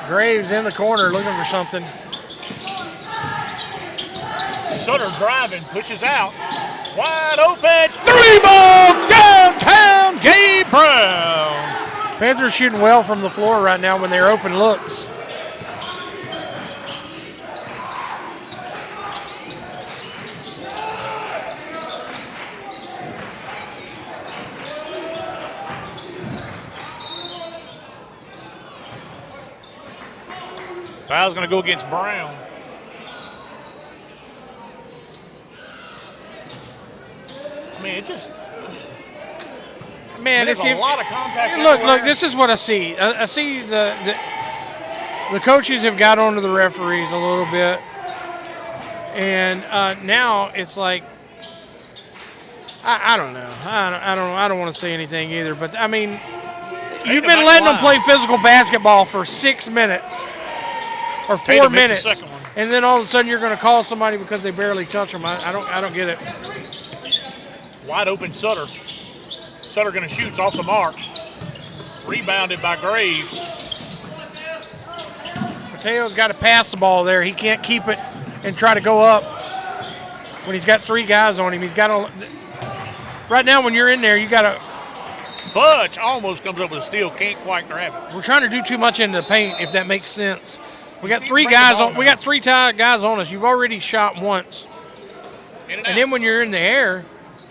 Graves in the corner looking for something. Sutter driving, pushes out. Wide open, 3-ball downtown, Gabe Brown. Panthers shooting well from the floor right now when they're open looks. Foul's going to go against Brown. I mean, it just. Man, there's it's a lot of contact. Look, this is what I see. I see the coaches have got onto the referees a little bit, and now it's like I don't know. I don't want to say anything either. But I mean, you've been letting them play physical basketball for 6 minutes or 4 minutes, and then all of a sudden you're going to call somebody because they barely touch them. I don't get it. Wide open Sutter. Sutter going to shoot. It's off the mark. Rebounded by Graves. Mateo's got to pass the ball there. He can't keep it and try to go up when he's got 3 guys on him. He's got to. Right now, when you're in there, you got to. Futch almost comes up with a steal. Can't quite grab it. We're trying to do too much into the paint, if that makes sense. We got 3 guys on. We got 3 guys on us. You've already shot once, and then when you're in the air,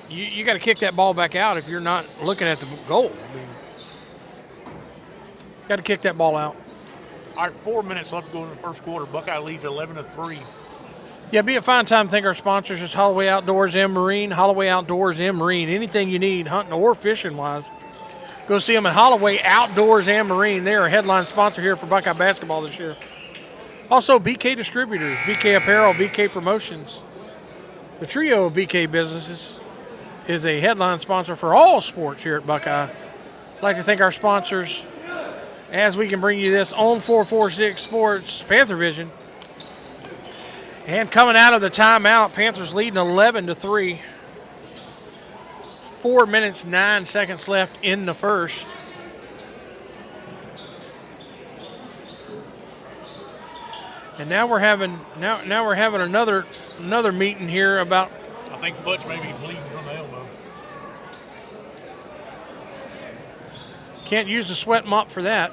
you got to kick that ball back out if you're not looking at the goal. I mean, got to kick that ball out. All right, 4 minutes left to go in the first quarter. Buckeye leads 11-3. Yeah, be a fine time. Thank our sponsors is Holloway Outdoors and Marine. Holloway Outdoors and Marine. Anything you need, hunting or fishing wise, go see them at Holloway Outdoors and Marine. They are a headline sponsor here for Buckeye basketball this year. Also, BK Distributors, BK Apparel, BK Promotions. The trio of BK businesses is a headline sponsor for all sports here at Buckeye. I'd like to thank our sponsors as we can bring you this on 446 Sports Panther Vision. And coming out of the timeout, Panthers leading 11-3. 4 minutes, 9 seconds left in the first. And now we're having another meeting here about. I think Futch may be bleeding from the elbow. Can't use the sweat mop for that.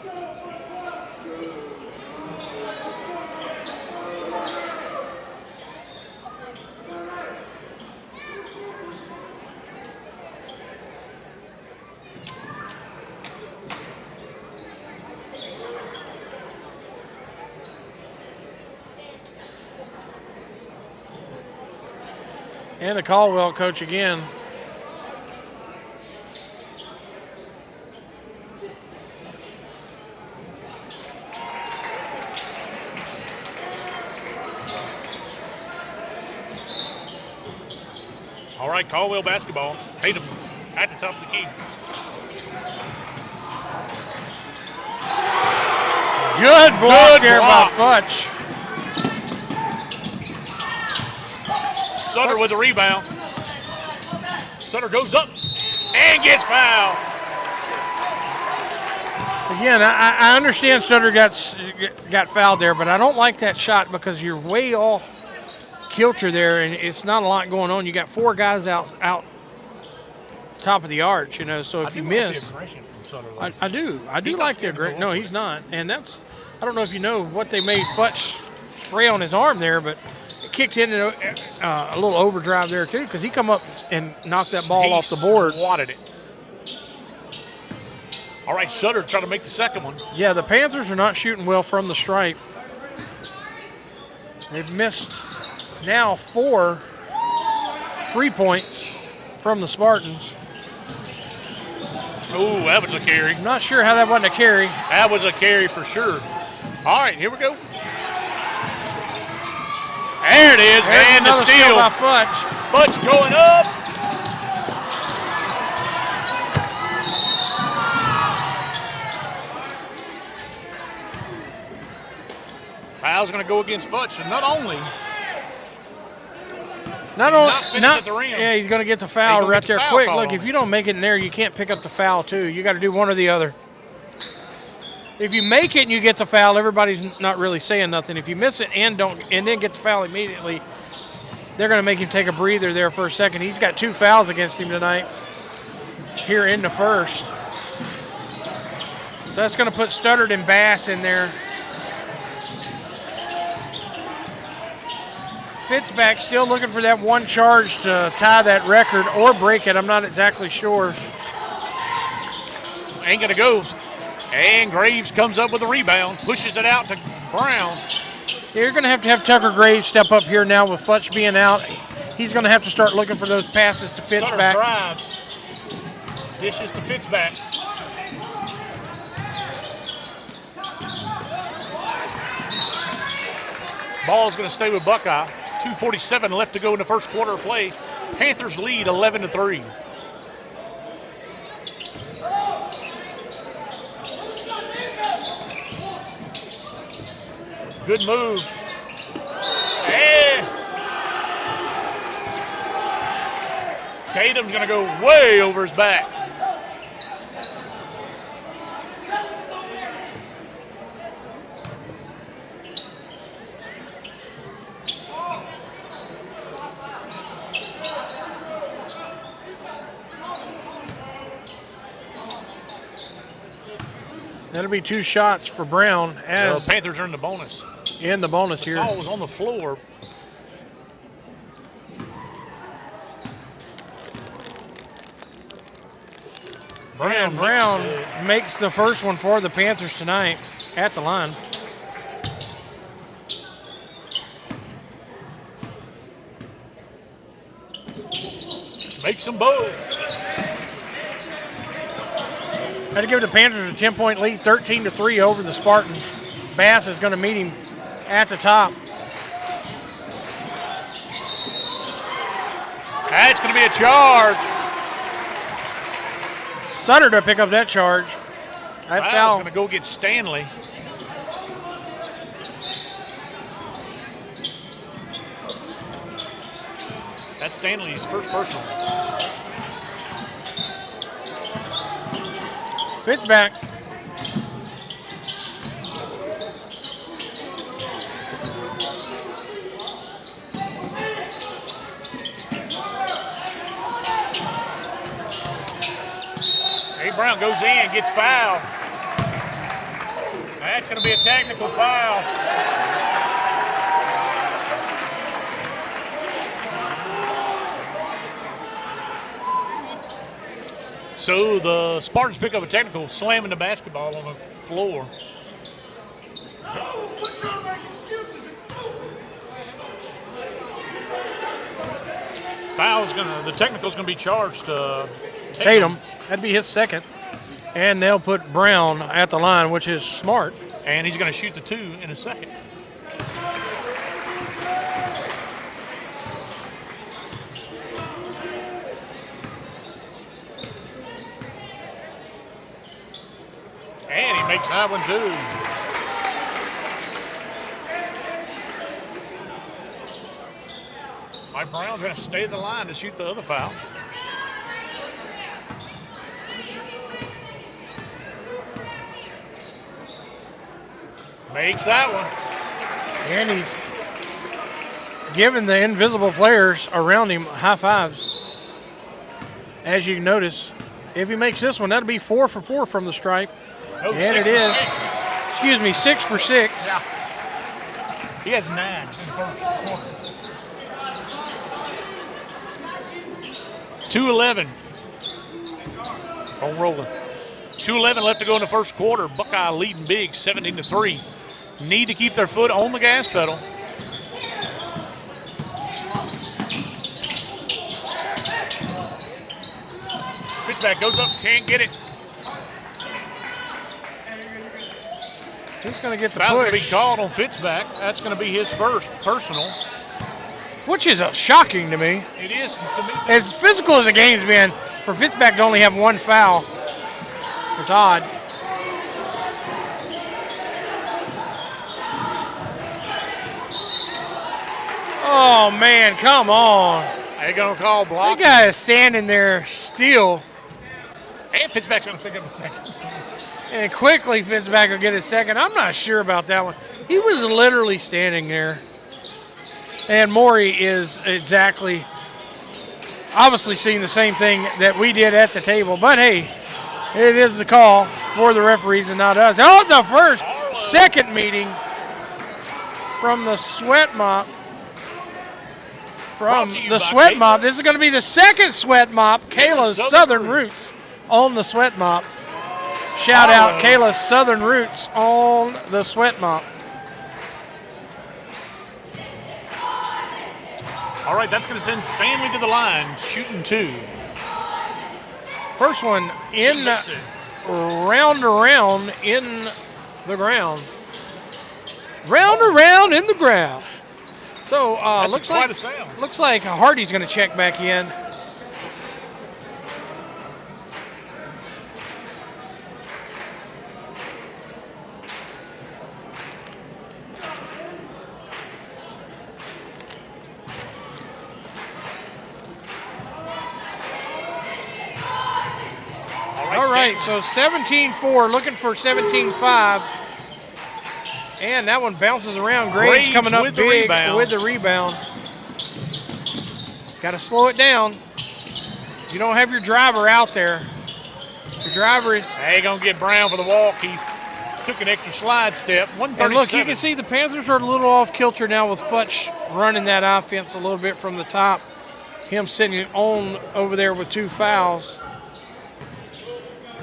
And the Caldwell coach again. All right, Caldwell basketball. Tatum at the top of the key. Good block Good there block. by Futch. Sutter with the rebound. Sutter goes up and gets fouled. Again, I understand Sutter got fouled there, but I don't like that shot because you're way off kilter there, and it's not a lot going on. You got 4 guys out top of the arch, you know. So if you miss, I do like the aggression. No, he's not, and that's I don't know if you know what they made Futch spray on his arm there, but it kicked in a little overdrive there too because he come up and knocked that ball off the board. Swatted it. All right, Sutter trying to make the second one. Yeah, the Panthers are not shooting well from the stripe. They've missed now 4 free points from the Spartans. Ooh, that was a carry. I'm not sure how that wasn't a carry. That was a carry for sure. All right, here we go. There it is, There's and the another steal. by Futch. Futch going up. Foul's going to go against Futch, and not finish at the rim. Yeah, he's going to get the foul gonna right get the there foul quick. call Look, on if him. you don't make it in there, you can't pick up the foul too. You got to do one or the other. If you make it and you get the foul, everybody's not really saying nothing. If you miss it and then get the foul immediately, they're going to make him take a breather there for a second. He's got 2 fouls against him tonight here in the first. So that's going to put Studdard and Bass in there. Fitzback still looking for that 1 charge to tie that record or break it. I'm not exactly sure. Ain't going to go. And Graves comes up with a rebound, pushes it out to Brown. You're going to have Tucker Graves step up here now with Futch being out. He's going to have to start looking for those passes to Sutter Fitzback. drives. Dishes to Fitzback. Ball's going to stay with Buckeye. 2:47 left to go in the first quarter of play. Panthers lead 11-3. Good move. And Tatum's going to go way over his back. That'll be 2 shots for Brown as The Panthers are in the bonus. in the bonus here. Ball was on the floor. And Brown makes the first one for the Panthers tonight at the line. Makes them both. Had to give the Panthers a 10-point lead, 13-3 over the Spartans. Bass is going to meet him at the top. That's going to be a charge. Sutter to pick up that charge. That Foul's foul. going to go against Stanley. That's Stanley's first personal. Fitzback. Hey, Brown goes in, gets fouled. That's going to be a technical foul. So the Spartans pick up a technical, slamming the basketball on the floor. The technical's gonna be charged to Tatum. That'd be his second. And they'll put Brown at the line, which is smart. and he's gonna shoot the 2 in a second. And he makes that one too. Mike Brown's going to stay at the line to shoot the other foul. Makes that one. And he's giving the invisible players around him high fives. As you notice, if he makes this one, that'll be 4 for 4 from the stripe. Oh, and it is. Excuse me, 6 for 6. Yeah. He has 9 in the first quarter. 2:11. On rolling. 2:11 left to go in the first quarter. Buckeye leading big, 17-3. Need to keep their foot on the gas pedal. Pitchback goes up, can't get it. He's going to get the Foul's going to push. be called on Fitzback. That's going to be his first personal. Which is shocking to me. It is to me. As physical as the game's been, for Fitzback to only have 1 foul, it's odd. Oh, man, come on. They're going to call block. That guy is standing there still. And Fitzback's going to pick up a second. And quickly Fitzback will get his second. I'm not sure about that one. He was literally standing there. And Maury is exactly, obviously seeing the same thing that we did at the table. But hey, it is the call for the referees and not us. Oh, the second meeting from the sweat mop. From the sweat mop. This is going to be the second sweat mop. Kayla's Southern Roots on the sweat mop. Shout out Kayla's Southern Roots on the sweat mop. All right, that's going to send Stanley to the line, shooting 2. First one in, round around in the ground. Round around in the ground. So looks like Hardy's going to check back in. All right, so 17-4, looking for 17-5. And that one bounces around. Graves coming up big with the rebound. Got to slow it down. You don't have your driver out there. Your driver is... Hey, going to get Brown for the walk. He took an extra slide step. 137. And look, you can see the Panthers are a little off kilter now with Futch running that offense a little bit from the top. Him sitting on over there with 2 fouls.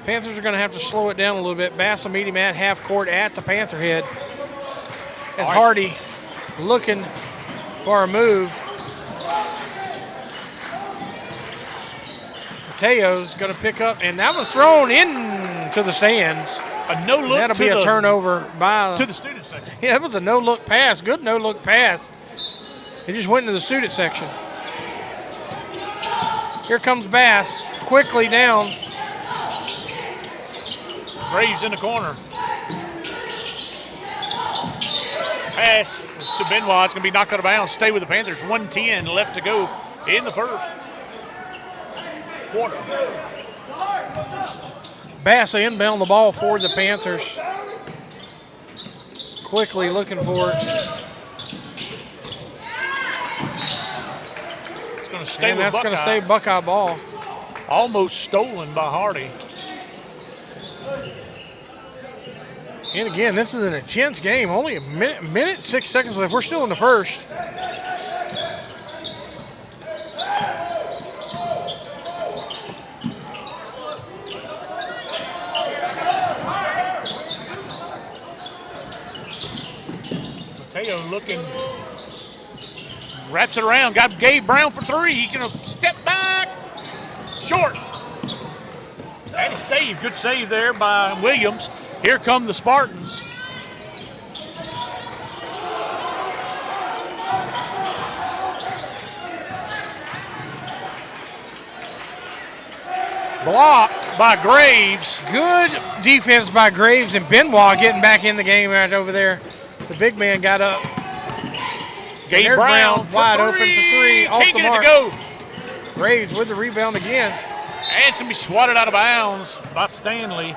Panthers are going to have to slow it down a little bit. Bass will meet him at half court at the Panther head. As Hardy looking for a move. Mateo's going to pick up, and that was thrown into the stands. A no-look. That'll be a turnover to the student section. Yeah, that was a no-look pass. Good no-look pass. It just went into the student section. Here comes Bass, quickly down. Graves in the corner. Pass to Benoit. It's going to be knocked out of bounds. Stay with the Panthers. 1:10 left to go in the first quarter. Bass inbound the ball for the Panthers. Quickly looking for it. It's going to stay and with that's Buckeye. going to stay Buckeye ball. Almost stolen by Hardy. And again, this is an intense game. Only a minute 6 seconds left. We're still in the first. Mateo looking, wraps it around, got Gabe Brown for 3. He's going to step back, short. And a save, good save there by Williams. Here come the Spartans. Blocked by Graves. Good defense by Graves, and Benoit getting back in the game right over there. The big man got up. Gabe There's Brown Brown wide open for three. Off Can't the get mark. it to go. Graves with the rebound again. And it's going to be swatted out of bounds by Stanley.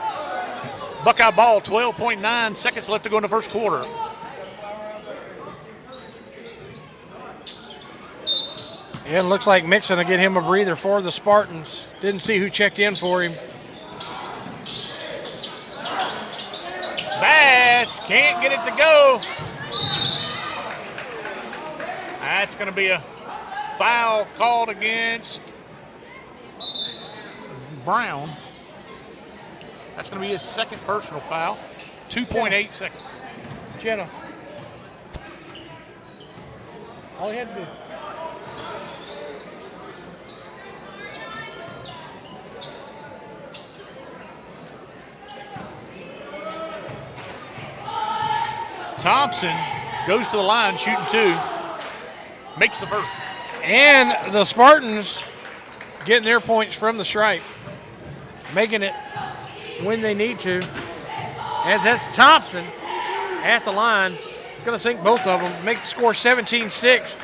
Buckeye ball, 12.9 seconds left to go in the first quarter. Yeah, it looks like Mixon will get him a breather for the Spartans. Didn't see who checked in for him. Bass can't get it to go. That's going to be a foul called against Brown. That's going to be his second personal foul. 2.8 seconds. Jenna. All he had to do. Thompson goes to the line, shooting two. Makes the first. And the Spartans getting their points from the stripe. Making it when they need to. As that's Thompson at the line. Going to sink both of them. Make the score 17-6.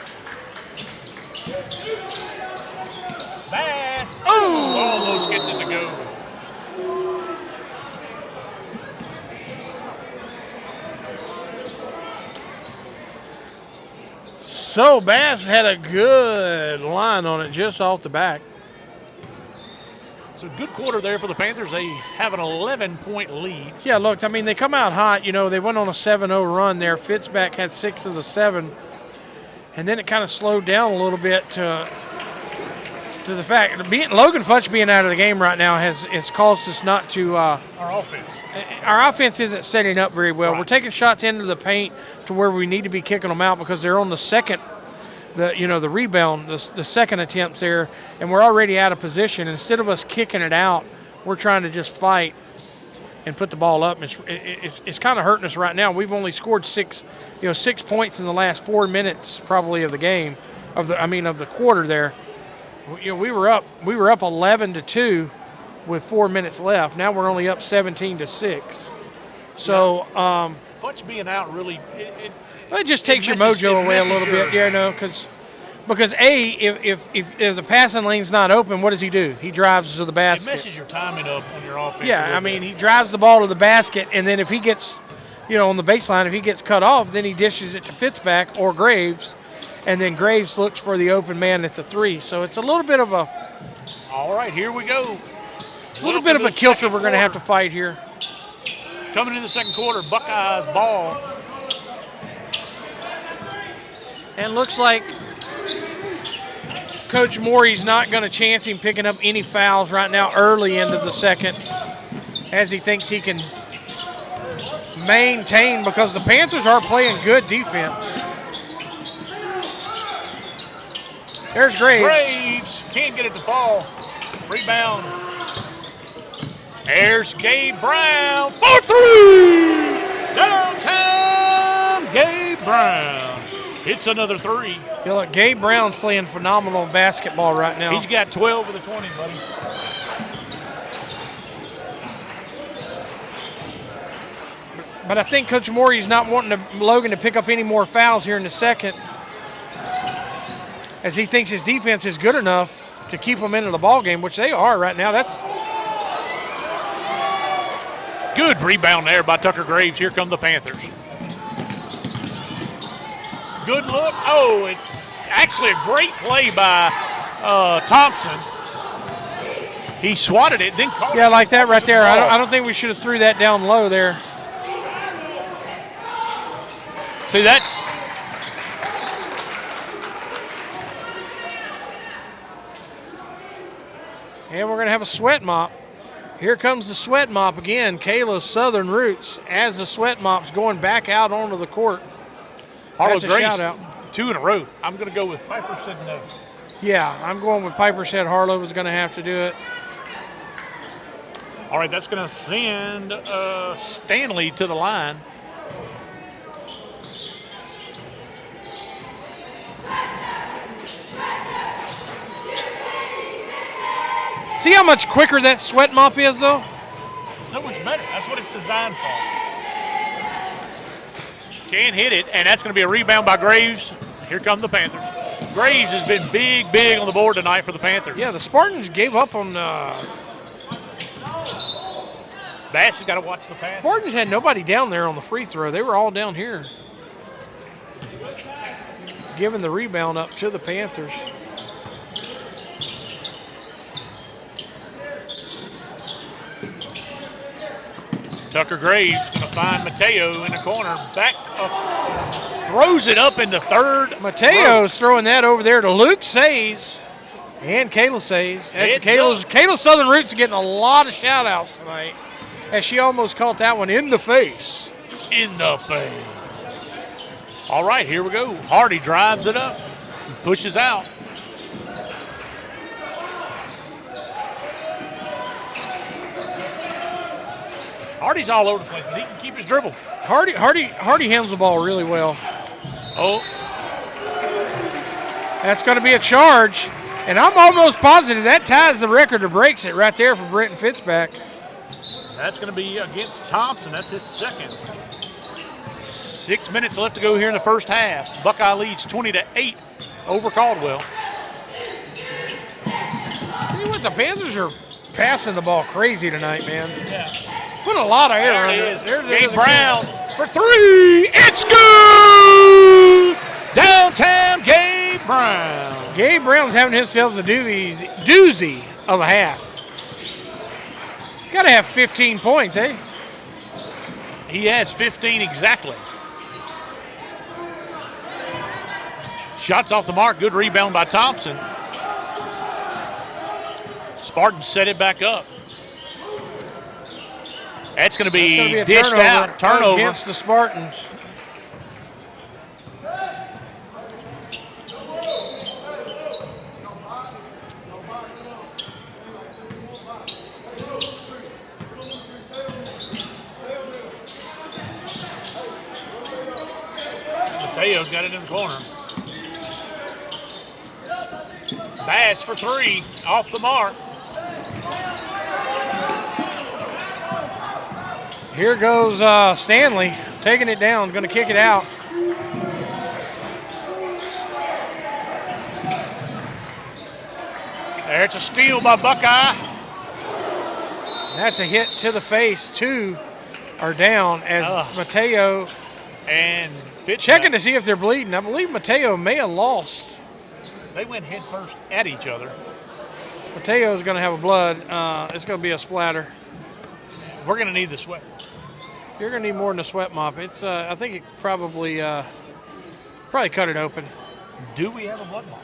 Bass. Oh, almost gets it to go. So Bass had a good line on it just off the back. So good quarter there for the Panthers. They have an 11-point lead. Yeah, look, I mean, they come out hot. You know, they went on a 7-0 run there. Fitzback had 6 of the 7. And then it kind of slowed down a little bit to the fact Logan Futch being out of the game right now has caused us not to Our offense. our offense isn't setting up very well. Right. We're taking shots into the paint to where we need to be kicking them out because they're on the second, the rebound, the second attempts there, and we're already out of position. Instead of us kicking it out, we're trying to just fight and put the ball up. It's kind of hurting us right now. We've only scored 6 points in the last 4 minutes probably of the game, of the quarter there. You know, we were up 11-2 with 4 minutes left. Now we're only up 17-6. So Futch being out really it just takes your mojo away a little bit. Yeah, no, because if the passing lane's not open, what does he do? He drives to the basket. It messes your timing up on your offense. Yeah, I mean, he drives the ball to the basket, and then if he gets, on the baseline, if he gets cut off, then he dishes it to Fitzback or Graves, and then Graves looks for the open man at the 3. So it's a little bit of a All right, here we go. kilter we're going to have to fight here. Coming in the second quarter, Buckeyes ball. And looks like Coach Morey's not going to chance him picking up any fouls right now early into the second, as he thinks he can maintain, because the Panthers are playing good defense. There's Graves. Graves can't get it to fall. Rebound. There's Gabe Brown for 3. Downtown Gabe Brown. It's another 3. Look, Gabe Brown's playing phenomenal basketball right now. He's got 12 of the 20, buddy. But I think Coach Morey's not wanting Logan to pick up any more fouls here in the second, as he thinks his defense is good enough to keep them into the ball game, which they are right now. That's good rebound there by Tucker Graves. Here come the Panthers. Good look. Oh, it's actually a great play by Thompson. He swatted it, then caught it. like that right there. I don't think we should have threw that down low there. See, that's and we're going to have a sweat mop. Here comes the sweat mop again. Kayla's Southern Roots as the sweat mop's going back out onto the court. Harlow That's a Grace, shout out. 2 in a row. I'm going to go with Piper said no. Yeah, I'm going with Piper said Harlow was going to have to do it. All right, that's going to send Stanley to the line. See how much quicker that sweat mop is, though? So much better. That's what it's designed for. Can't hit it, and that's going to be a rebound by Graves. Here come the Panthers. Graves has been big on the board tonight for the Panthers. Yeah, the Spartans gave up on Bass has got to watch the pass. Spartans had nobody down there on the free throw. They were all down here. Giving the rebound up to the Panthers. Tucker Graves going to find Mateo in the corner. Back up. Throws it up into third. Mateo's throwing that over there to Luke Says and Kayla Says. Kayla's Southern Roots are getting a lot of shout-outs tonight as she almost caught that one in the face. In the face. All right, here we go. Hardy drives it up and pushes out. Hardy's all over the place, but he can keep his dribble. Hardy handles the ball really well. Oh. That's going to be a charge. And I'm almost positive that ties the record or breaks it right there for Brenton Fitzpatrick. That's going to be against Thompson. That's his second. 6 minutes left to go here in the first half. Buckeye leads 20-8 over Caldwell. Tell you what, the Panthers are passing the ball crazy tonight, man. Yeah. Put a lot of air on There it it. is. Gabe Brown for three. It's good! Downtown Gabe Brown. Gabe Brown's having himself a doozy of a half. He's got to have 15 points, eh? He has 15 exactly. Shots off the mark. Good rebound by Thompson. Spartans set it back up. That's going to be dished out. Turnover against the Spartans. Mateo's got it in the corner. Bass for three, off the mark. Here goes Stanley, taking it down, going to kick it out. There's a steal by Buckeye. That's a hit to the face. Two are down as Mateo and Fitz checking to see if they're bleeding. I believe Mateo may have lost. They went head first at each other. Mateo's going to have a blood. It's going to be a splatter. We're going to need the sweat. You're going to need more than a sweat mop. It's I think it probably cut it open. Do we have a blood mop?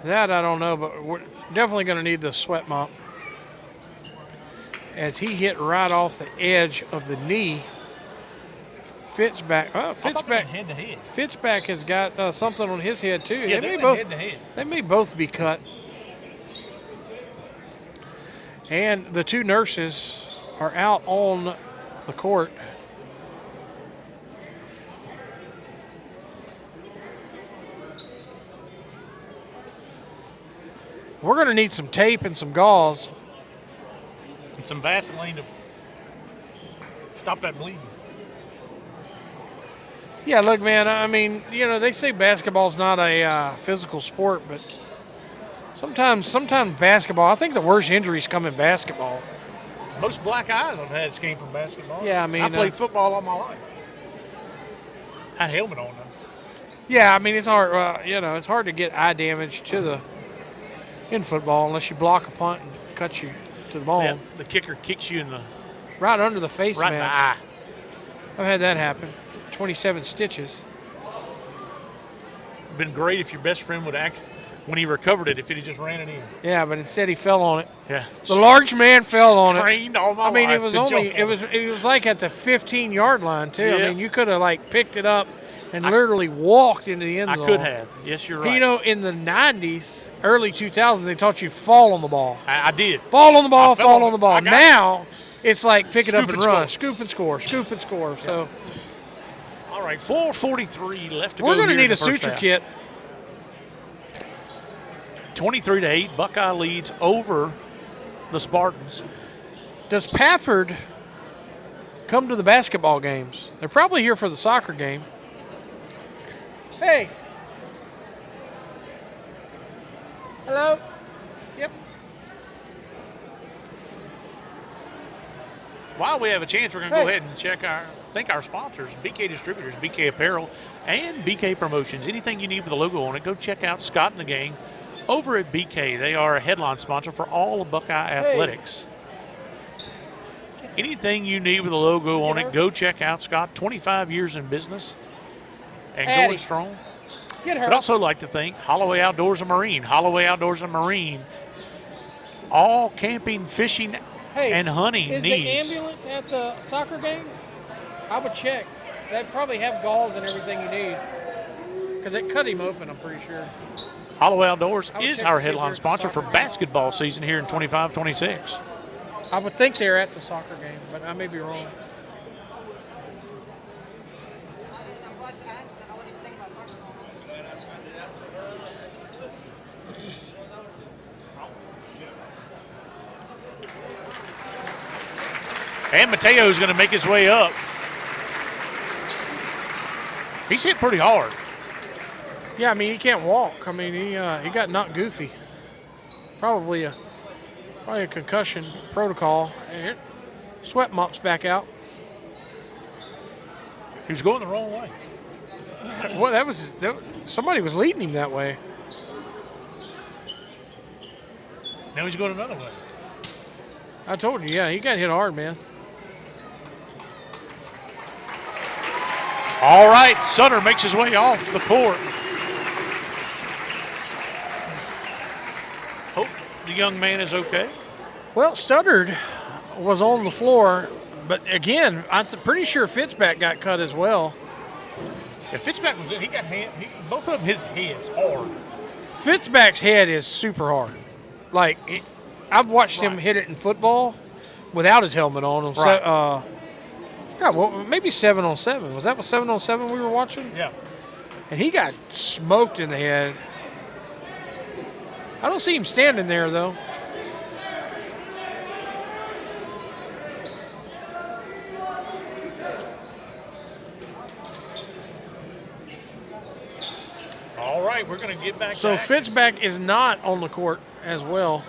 That I don't know, but we're definitely going to need the sweat mop. As he hit right off the edge of the knee. Fitzpatrick. Oh, Fitzpatrick. Head to head. Fitzpatrick has got something on his head too. Yeah, they head to head. They may both be cut. And the two nurses are out on the court. We're going to need some tape and some gauze. And some Vaseline to stop that bleeding. Yeah, look, man, I mean, you know, they say basketball's not a physical sport, but sometimes basketball, I think the worst injuries come in basketball. Most black eyes I've had came from basketball. Yeah, I mean, I played football all my life. Had a helmet on though. Yeah, I mean, it's hard. You know, it's hard to get eye damage in football unless you block a punt and cut you to the bone. Yeah, the kicker kicks you in the right under the face right in the eye. I've had that happen. 27 stitches. It'd been great if your best friend would act when he recovered it, if he just ran it in. Yeah, but instead he fell on it. Yeah. The large man fell on it. Trained all my I mean, life it was like at the 15-yard line too. Yeah. I mean, you could have like picked it up and literally walked into the end zone. I could have. Yes, you're right. You know, in the 90s, early 2000s, they taught you fall on the ball. I did. Fall on the ball, fall on the I ball. got Now it's like pick it up Scoop and and run, score. scoop and score, scoop and score. Yeah. So All right, 4:43 left to go. we're going to here in need a the first suture half. kit. 23-8, Buckeye leads over the Spartans. Does Pafford come to the basketball games? They're probably here for the soccer game. Hey, Hello? Yep. While we have a chance, we're going to go ahead and thank our sponsors, BK Distributors, BK Apparel, and BK Promotions. Anything you need with a logo on it, go check out Scott and the gang over at BK. They are a headline sponsor for all of Buckeye Athletics. Anything you need with a logo on it, go check out Scott. 25 years in business and going strong. I'd also like to thank Holloway Outdoors and Marine. Holloway Outdoors and Marine, all camping, fishing, and hunting needs. Is the ambulance at the soccer game? I would check. They probably have gauze and everything you need. Because it cut him open, I'm pretty sure. Holloway Outdoors is our headline sponsor for basketball season here in 25-26. I would think they're at the soccer game, but I may be wrong. And Mateo's going to make his way up. He's hit pretty hard. Yeah, I mean, he can't walk. I mean, he got knocked goofy. Probably a concussion protocol. And here, sweat mop's back out. He was going the wrong way. Well, somebody was leading him that way. Now he's going another way. I told you, yeah, he got hit hard, man. All right, Sutter makes his way off the court. Hope the young man is okay. Well, Studdard was on the floor, but again, I'm pretty sure Fitzback got cut as well. Yeah, Fitzback was good. He got both of them hit heads hard. Fitzback's head is super hard. Like, I've watched him hit it in football without his helmet on. Right. God, well, maybe 7-on-7. Was that 7-on-7 we were watching? Yeah. And he got smoked in the head. I don't see him standing there, though. All right, we're going to get back So to action. Fitzback is not on the court as well.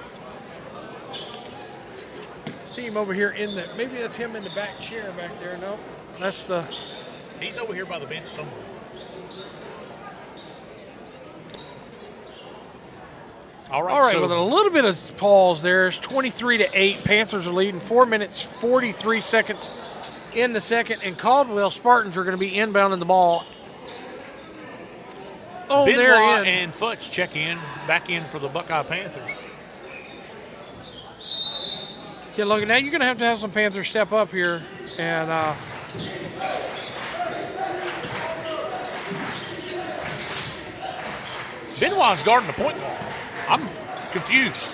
See him over here maybe that's him in the back chair back there. No, that's He's over here by the bench somewhere. All right, with a little bit of pause there. It's 23-8. Panthers are leading. 4 minutes, 43 seconds in the second, and Caldwell Spartans are going to be inbounding the ball. Oh, Benoit they're in. and Futch check back in for the Buckeye Panthers. Yeah, look, now you're going to have some Panthers step up here. And Benoit's guarding the point guard. I'm confused.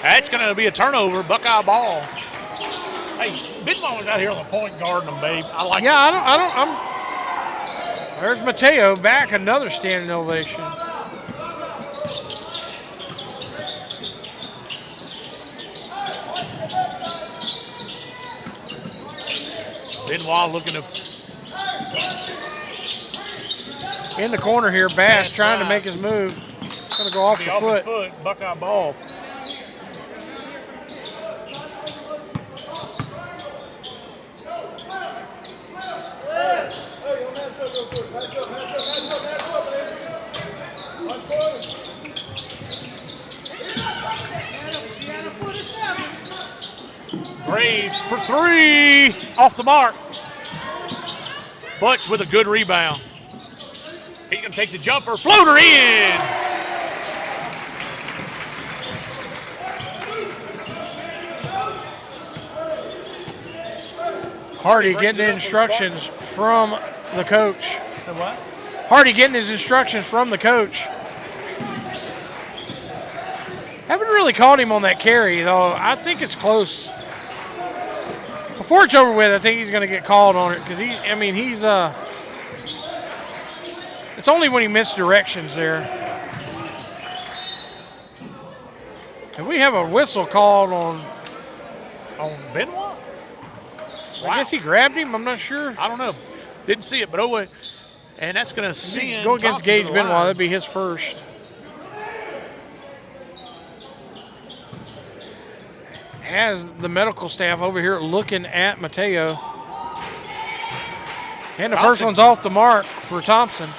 That's going to be a turnover, Buckeye ball. Hey, Benoit was out here on the point guarding them, babe. I like it. There's Mateo back, another standing ovation. Benoit looking to in the corner here. Bass trying to make his move. Going to go off the foot. Buckeye ball. Graves for three, off the mark. Futch with a good rebound. He's going to take the jumper, floater in. Hardy getting instructions from the coach. So what? Hardy getting his instructions from the coach. Haven't really called him on that carry, though. I think it's close. Before it's over with, I think he's going to get called on it because he's it's only when he missed directions there. And we have a whistle called on Benoit? I guess he grabbed him. I'm not sure. I don't know. Didn't see it, but oh wait. And that's going to send Go against Thompson Gage to the Benoit. line. That'd be his first. As the medical staff over here looking at Mateo. And the first Thompson. one's off the mark for Thompson.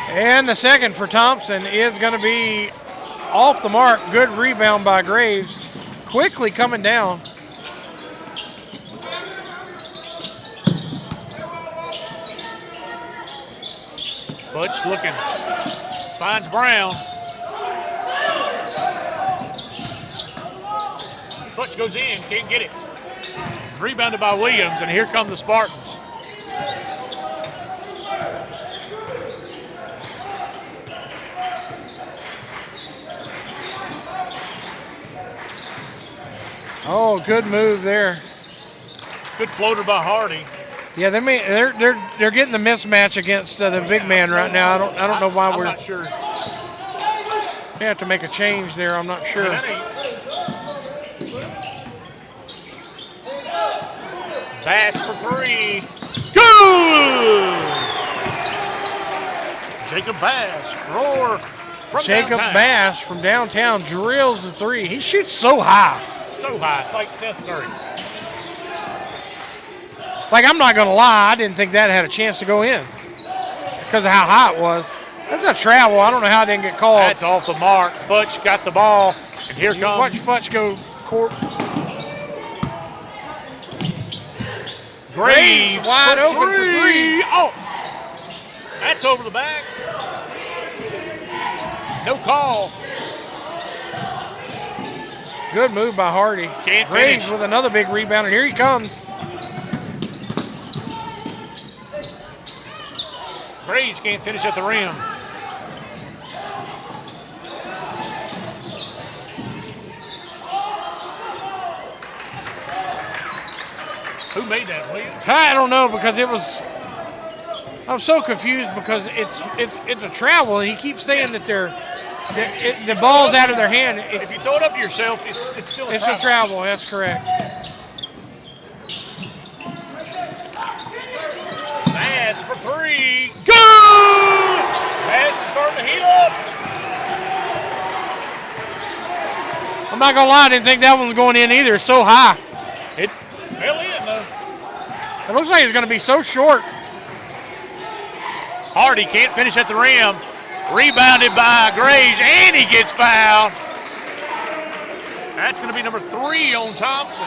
And the second for Thompson is going to be off the mark. Good rebound by Graves. Quickly coming down. Futch looking. Finds Brown. Futch goes in, can't get it. Rebounded by Williams, and here come the Spartans. Oh, good move there. Good floater by Hardy. Yeah, they're getting the mismatch against the big man right now. I don't know why I'm we're. not sure. We have to make a change there. I'm not sure. That ain't- Bass for three. Good! Jacob Bass from Jacob downtown. Bass from downtown drills the three. He shoots so high. So high, it's like Seth Curry. Like, I'm not going to lie, I didn't think that had a chance to go in because of how high it was. That's a travel. I don't know how it didn't get called. That's off the mark. Futch got the ball, and here comes. Watch Futch go court. Graves wide for open for three. Off. That's over the back. No call. Good move by Hardy. Can't Graves finish. with another big rebound, and here he comes. Graves can't finish at the rim. Who made that, Williams? I don't know because it was. I'm so confused because it's a travel, and he keeps saying that the ball's out of their hand. If you throw it up to yourself, it's still a travel. A travel. That's correct. Bass for three. Good! Bass is starting to heat up. I'm not gonna lie, I didn't think that one was going in either. It's so high. It fell in, though. It looks like it's gonna be so short. Hardy can't finish at the rim. Rebounded by Graves, and he gets fouled. That's going to be number 3 on Thompson.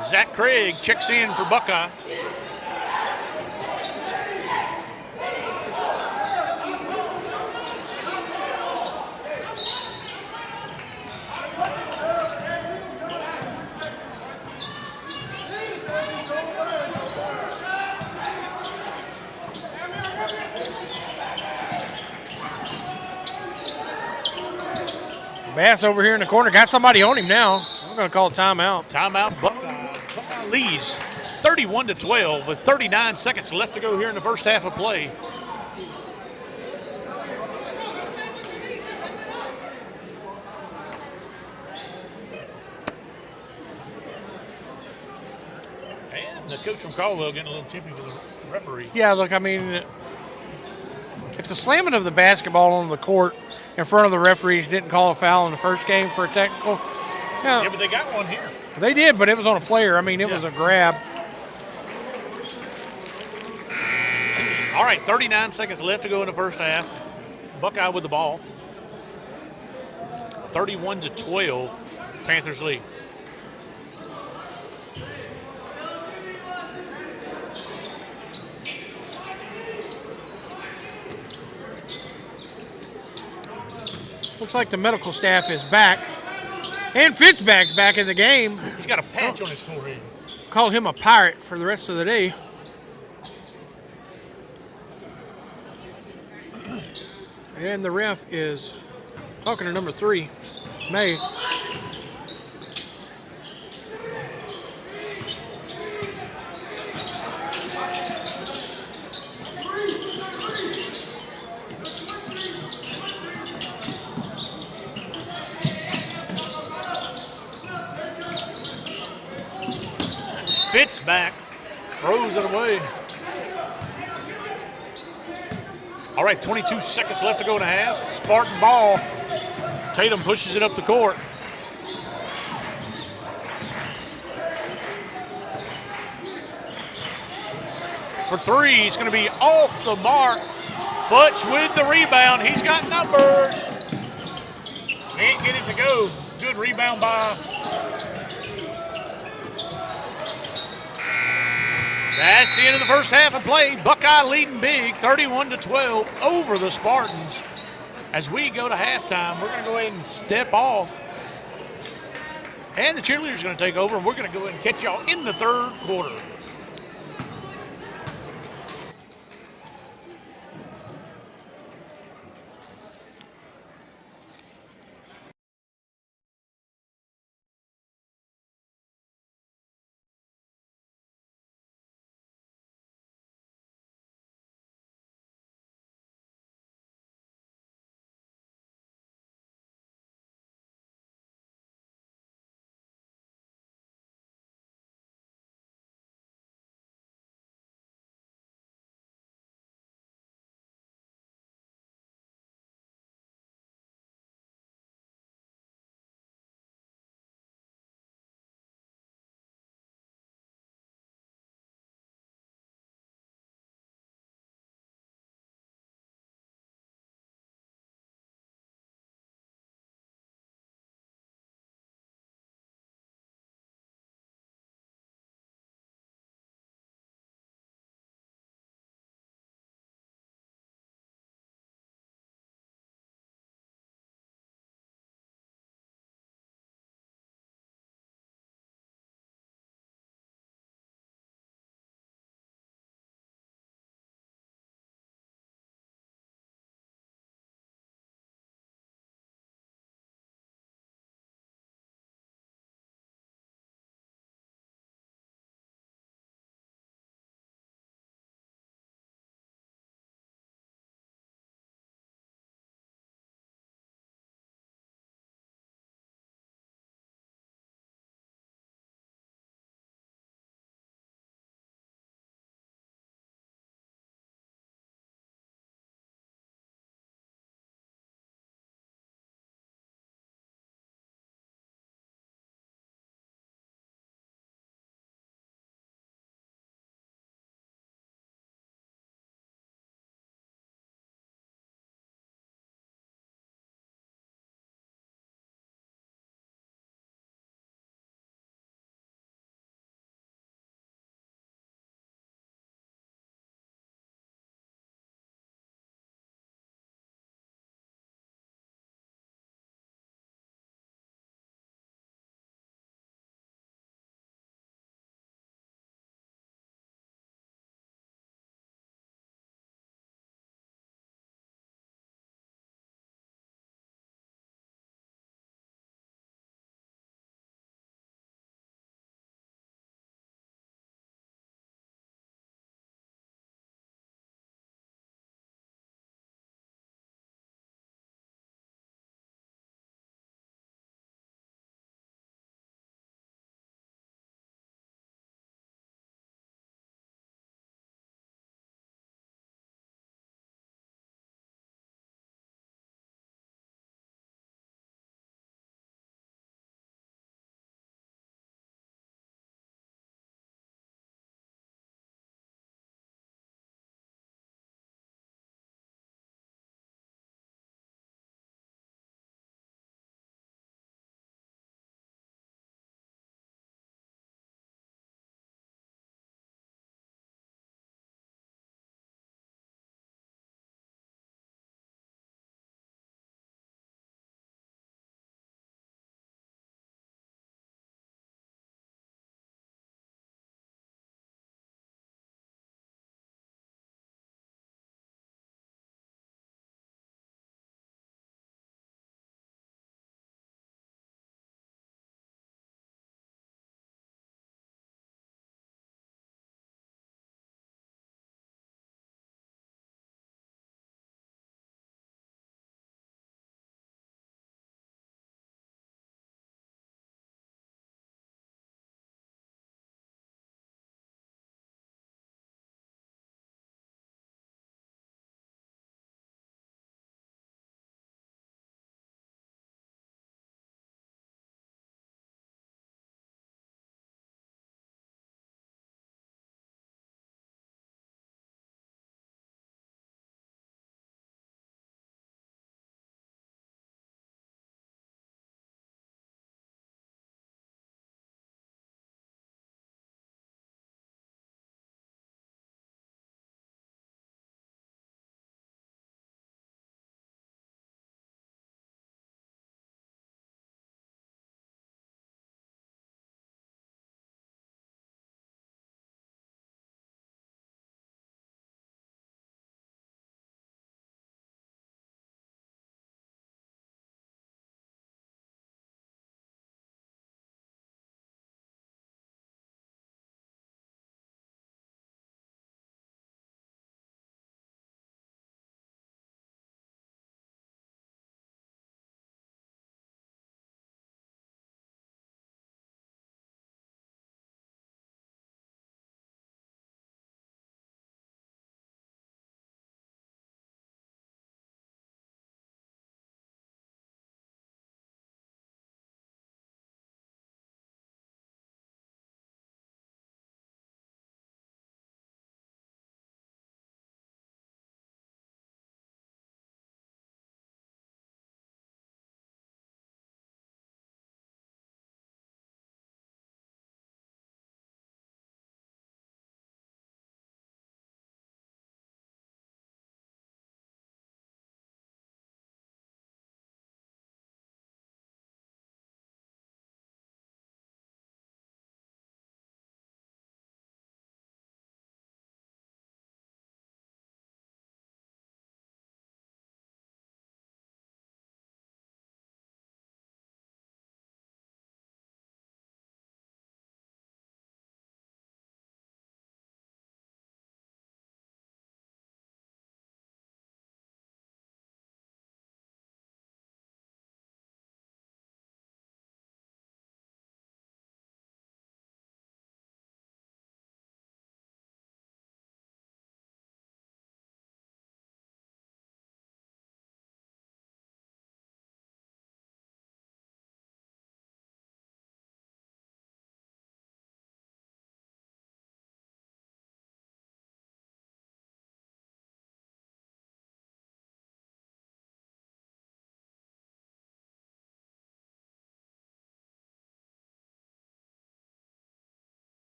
Zach Craig checks in for Buckeye. Bass over here in the corner. Got somebody on him now. I'm going to call a timeout. Timeout. Buckeye leads 31-12 with 39 seconds left to go here in the first half of play. And the coach from Caldwell getting a little chippy with the referee. Yeah, look, I mean, if the slamming of the basketball on the court in front of the referees didn't call a foul in the first game for a technical, Yeah, but they got one here. They did, but it was on a player. I mean, it was a grab. All right, 39 seconds left to go in the first half. Buckeye with the ball. 31-12, Panthers lead. Looks like the medical staff is back. And Fitzbag's back in the game. He's got a patch on his forehead. Call him a pirate for the rest of the day. And the ref is talking to number 3, May. gets back, throws it away. All right, 22 seconds left to go in a half. Spartan ball. Tatum pushes it up the court. For three, it's going to be off the mark. Futch with the rebound. He's got numbers. Can't get it to go. Good rebound by. That's the end of the first half of play. Buckeye leading big, 31-12 over the Spartans. As we go to halftime, we're going to go ahead and step off. And the cheerleaders are going to take over, and we're going to go ahead and catch y'all in the third quarter.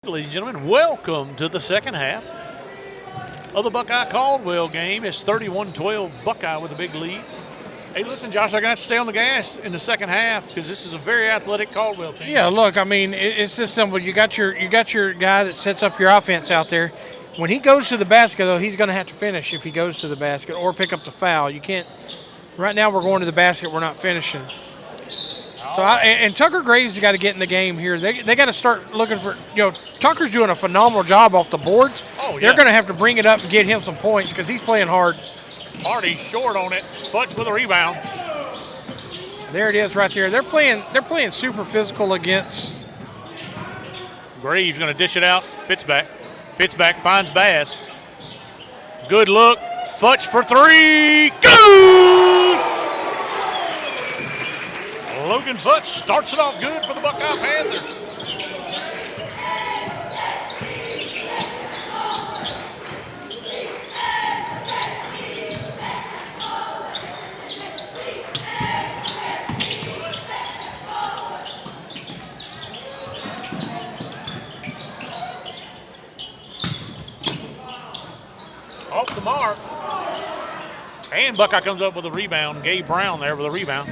Ladies and gentlemen, welcome to the second half of the Buckeye Caldwell game. It's 31-12 Buckeye with a big lead. Hey, listen, Josh, they're going to have to stay on the gas in the second half because this is a very athletic Caldwell team. Yeah, look, I mean, it's just simple. You got your guy that sets up your offense out there. When he goes to the basket, though, he's going to have to finish if he goes to the basket or pick up the foul. You can't – right now we're going to the basket. We're not finishing. So and Tucker Graves has got to get in the game here. They got to start looking for, Tucker's doing a phenomenal job off the boards. Oh, yeah. They're going to have to bring it up and get him some points because he's playing hard. Hardy short on it. Futch with a rebound. There it is right there. They're playing super physical against. Graves going to dish it out. Fitzback finds Bass. Good look. Futch for three. Good! Logan Futch starts it off good for the Buckeye Panthers. Off the mark. And Buckeye comes up with a rebound. Gabe Brown there with a rebound.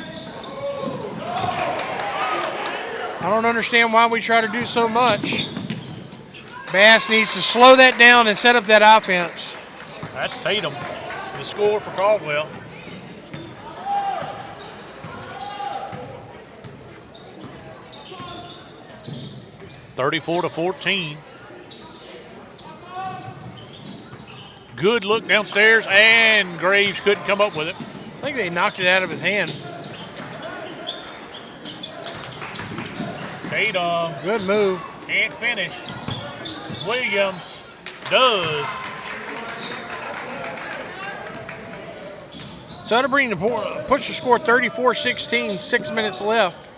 I don't understand why we try to do so much. Bass needs to slow that down and set up that offense. That's Tatum, the score for Caldwell. (34-14). Good look downstairs, and Graves couldn't come up with it. I think they knocked it out of his hand. Tatum. Good move. Can't finish. Williams does. So that'll bring push the score 34-16, 6 minutes left.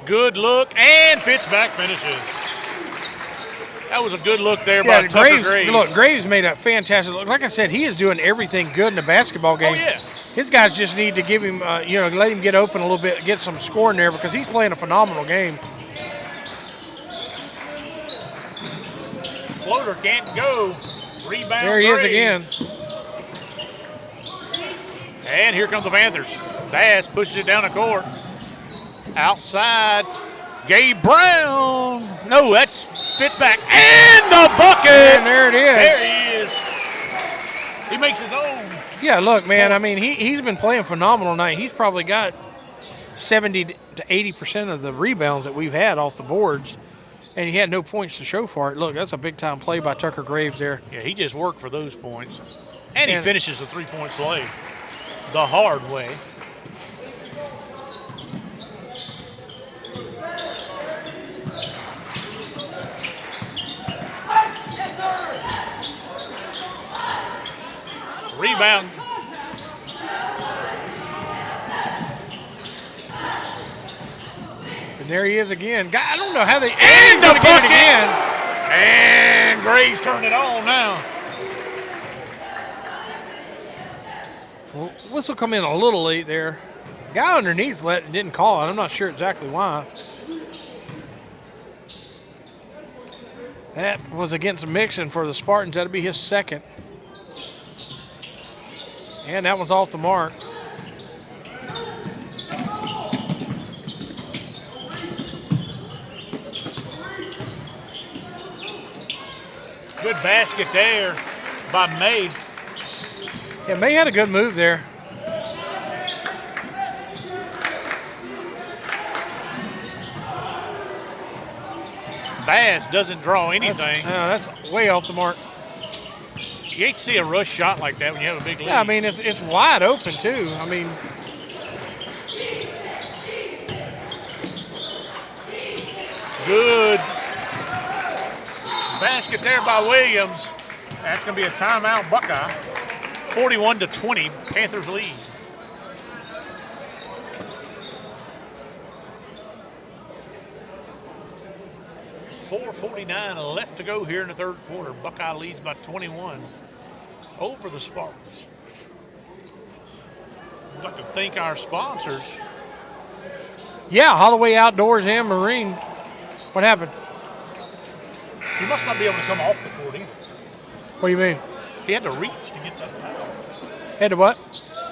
Good look, and Fitzback finishes. That was a good look there by Tucker Graves. Look, Graves made a fantastic look. Like I said, he is doing everything good in the basketball game. Oh, yeah. His guys just need to give him, let him get open a little bit, get some scoring there because he's playing a phenomenal game. Floater can't go. Rebound. There he is again. And here comes the Panthers. Bass pushes it down the court. Outside. Gabe Brown. No, that's Fitzback. And the bucket. And there it is. There he is. He makes his own. Yeah, look, man, I mean, he's been playing phenomenal tonight. He's probably got 70 to 80% of the rebounds that we've had off the boards, and he had no points to show for it. Look, that's a big-time play by Tucker Graves there. Yeah, he just worked for those points. And he finishes the three-point play the hard way. Rebound. And there he is again. I don't know how they end up getting it again. And Graves turned it on now. Well, whistle come in a little late there. Guy underneath didn't call it. I'm not sure exactly why. That was against Mixon for the Spartans. That'll be his second. And that was off the mark. Good basket there by May. Yeah, May had a good move there. Bass doesn't draw anything. That's way off the mark. You hate to see a rush shot like that when you have a big lead. Yeah, I mean, it's wide open, too. I mean, good basket there by Williams. That's going to be a timeout, Buckeye. 41-20, Panthers lead. .449 left to go here in the third quarter. Buckeye leads by 21 over the Spartans. I'd like to thank our sponsors Yeah, Holloway Outdoors and Marine. What happened? He must not be able to come off the court either. What do you mean? He had to reach to get that foul. Had to what?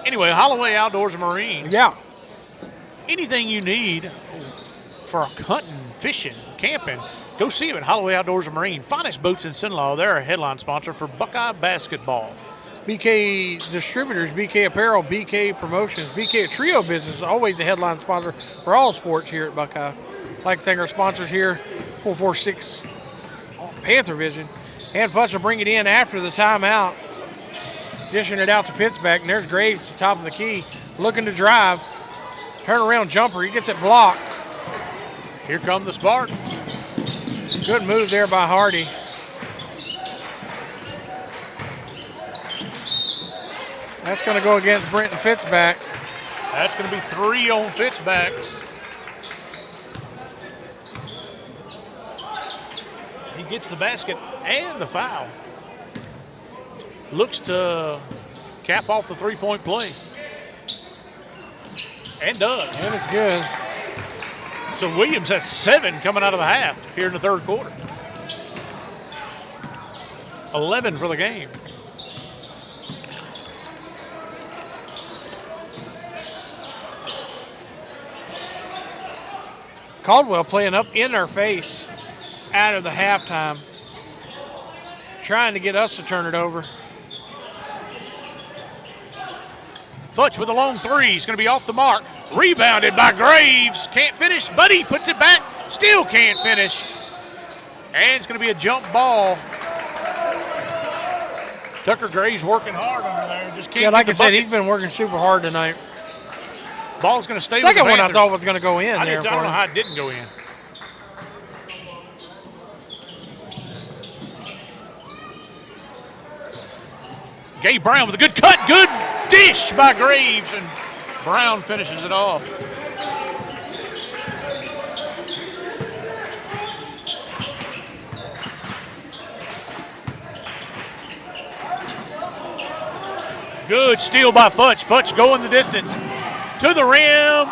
Anyway, Holloway Outdoors and Marine. Yeah. Anything you need for hunting, fishing, camping, go see them at Holloway Outdoors and Marine. Finest Boats in Sinlaw. They're a headline sponsor for Buckeye basketball. BK Distributors, BK Apparel, BK Promotions, BK Trio Business is always a headline sponsor for all sports here at Buckeye. I'd like to thank our sponsors here, 446 Panther Vision. And Futch will bring it in after the timeout, dishing it out to Fitzbeck. And there's Graves at the top of the key, looking to drive. Turnaround jumper, he gets it blocked. Here come the Spartans. Good move there by Hardy. That's going to go against Brenton Fitzback. That's going to be 3 on Fitzback. He gets the basket and the foul. Looks to cap off the three-point play. And does. And it's good. So Williams has 7 coming out of the half here in the third quarter. 11 for the game. Caldwell playing up in our face out of the halftime, trying to get us to turn it over. Futch with a long 3. He's going to be off the mark. Rebounded by Graves. Can't finish, but he puts it back. Still can't finish. And it's going to be a jump ball. Tucker Graves working hard under there. Just can't. Yeah, like I get the said, buckets. he's been working super hard tonight. Ball's going to stay Second with the one I Panthers. thought was going to go in I there. don't know how it didn't go in. Gabe Brown with a good cut. Good dish by Graves, and Brown finishes it off. Good steal by Futch. Futch going the distance to the rim.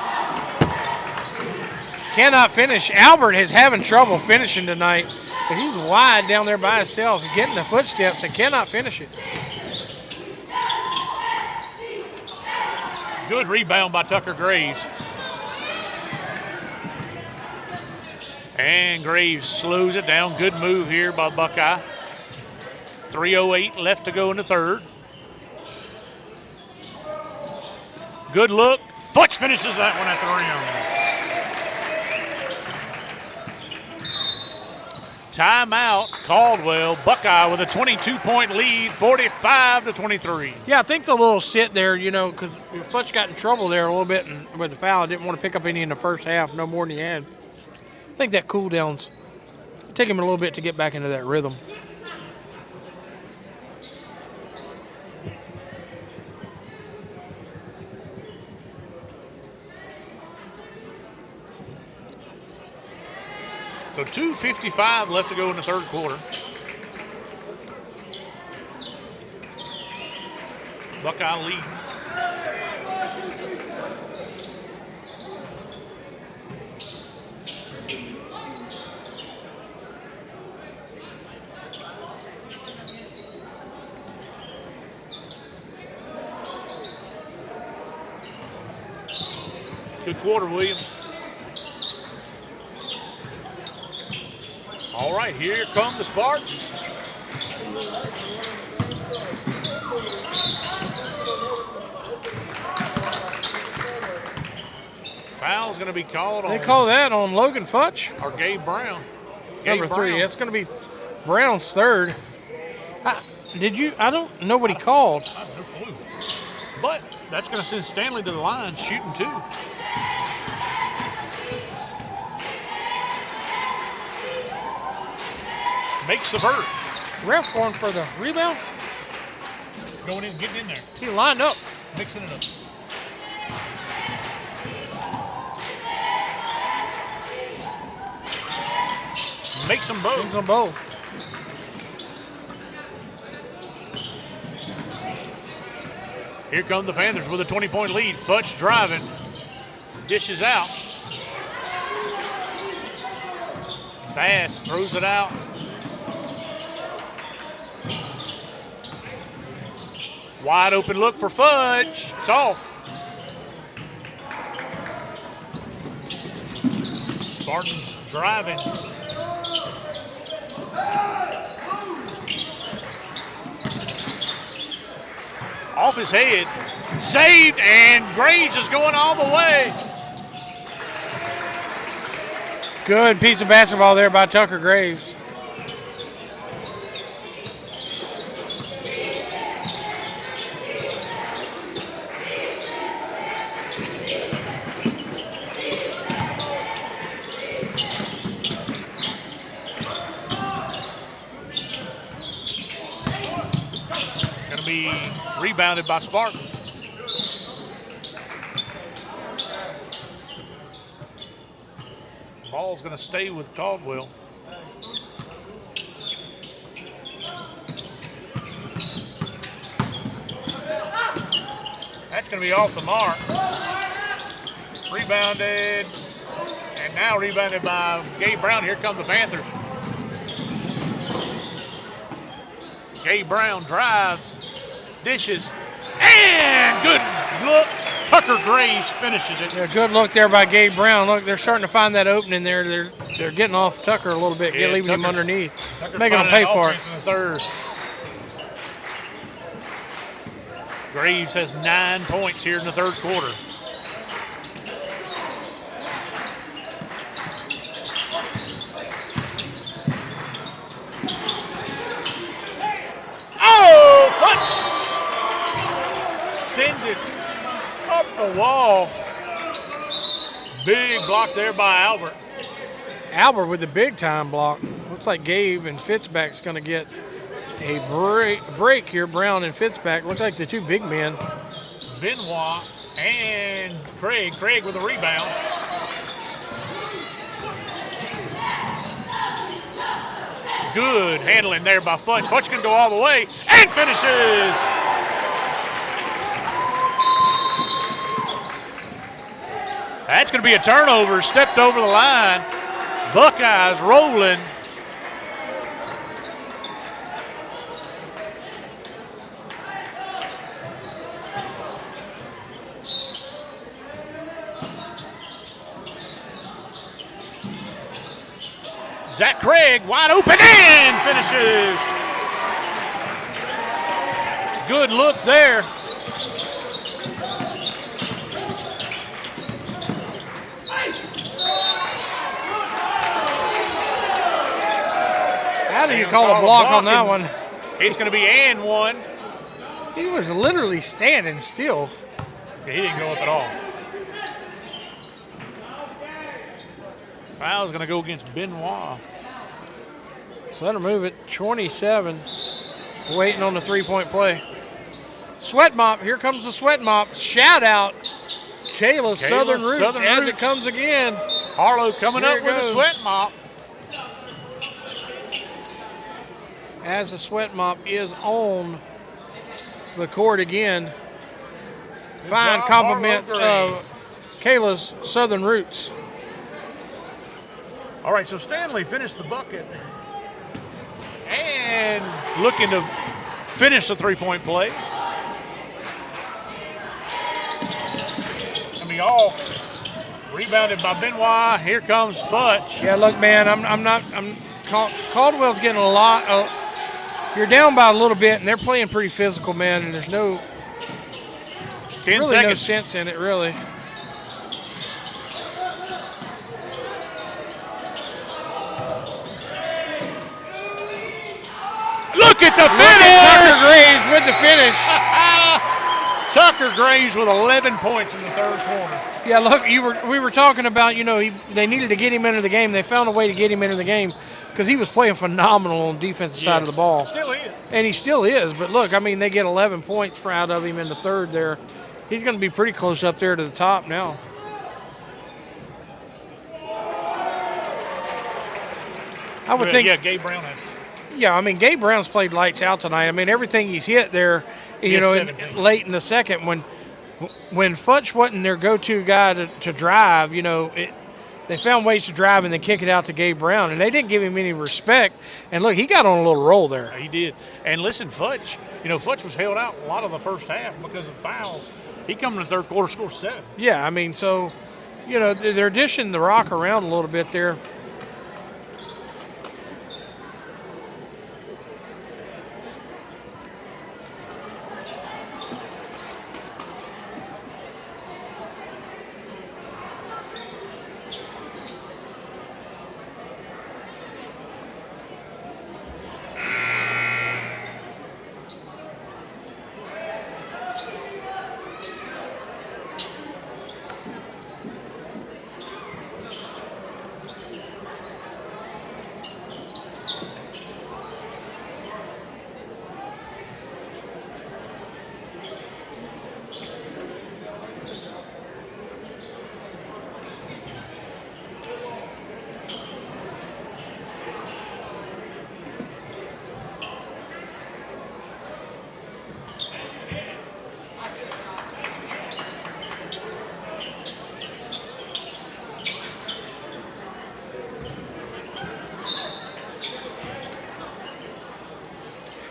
Cannot finish. Albert is having trouble finishing tonight. But he's wide down there by himself, getting the footsteps and cannot finish it. Good rebound by Tucker Graves. And Graves slows it down. Good move here by Buckeye. 3:08 left to go in the third. Good look. Futch finishes that one at the rim. Timeout, Caldwell. Buckeye with a 22-point lead, 45-23. Yeah, I think the little sit there, you know, because Futch got in trouble there a little bit with the foul. Didn't want to pick up any in the first half, no more than he had. I think that cool down's take him a little bit to get back into that rhythm. So 2:55 left to go in the third quarter. Buckeye lead. Good quarter, Williams. All right, here come the Spartans. Foul's going to be called on. They call that on Logan Futch. Or Gabe Brown. Number 3. That's going to be Brown's third. I don't know what he called. I have no clue. But that's going to send Stanley to the line, shooting 2. Makes the first. Ref going for the rebound. Going in, getting in there. He lined up. Mixing it up. Makes them both. Makes them both. Here come the Panthers with a 20-point lead. Futch driving. dishes out. Bass throws it out. Wide open look for Fudge. It's off. Spartans driving. Off his head. Saved, and Graves is going all the way. Good piece of basketball there by Tucker Graves. Going to be rebounded by Spartans. Ball's going to stay with Caldwell. That's going to be off the mark. Rebounded, and now rebounded by Gabe Brown. Here come the Panthers. Gabe Brown drives, dishes, and good look. Tucker Graves finishes it. Yeah, good look there by Gabe Brown. Look, they're starting to find that opening there. They're getting off Tucker a little bit, leaving him underneath, making him pay for it. In the third. Graves has 9 points here in the third quarter. Oh, Futch sends it up the wall. Big block there by Albert. Albert with the big time block. Looks like Gabe and Fitzback's going to get a break here. Brown and Fitzback look like the two big men. Benoit and Craig. Craig with a rebound. Good handling there by Futch. Futch can go all the way and finishes. That's going to be a turnover. Stepped over the line. Buckeyes rolling. Zach Craig wide open and finishes. Good look there. How do you call a block on that one? It's going to be and one. He was literally standing still. He didn't go up at all. Foul's going to go against Benoit. So that'll move it 27. Waiting on the three-point play. Sweat mop. Here comes the sweat mop. Shout out. Kayla's Southern Roots as it comes again. Harlow coming up with a sweat mop. As the sweat mop is on the court again. Fine compliments of Kayla's Southern Roots. All right, so Stanley finished the bucket and looking to finish the three-point play. Gonna be off. Rebounded by Benoit. Here comes Futch. Yeah, look, man, Caldwell's getting a lot. You're down by a little bit, and they're playing pretty physical, man. And there's no 10 really seconds. no sense in it, really. Look at the finish! Tucker Graves with the finish. Tucker Graves with 11 points in the third quarter. Yeah, look, we were talking about, they needed to get him into the game. They found a way to get him into the game because he was playing phenomenal on the defensive side of the ball. Still is. And he still is. But look, they get 11 points out of him in the third there. He's going to be pretty close up there to the top now. I would think. Yeah, Gabe Brown has. Yeah, Gabe Brown's played lights out tonight. Everything he's hit there, late in the second when when Futch wasn't their go-to guy to drive, they found ways to drive and then kick it out to Gabe Brown, and they didn't give him any respect. And look, he got on a little roll there. He did. And listen, Futch, Futch was held out a lot of the first half because of fouls. He come in the third quarter, scored 7. Yeah, I mean, so, they're dishing the rock around a little bit there.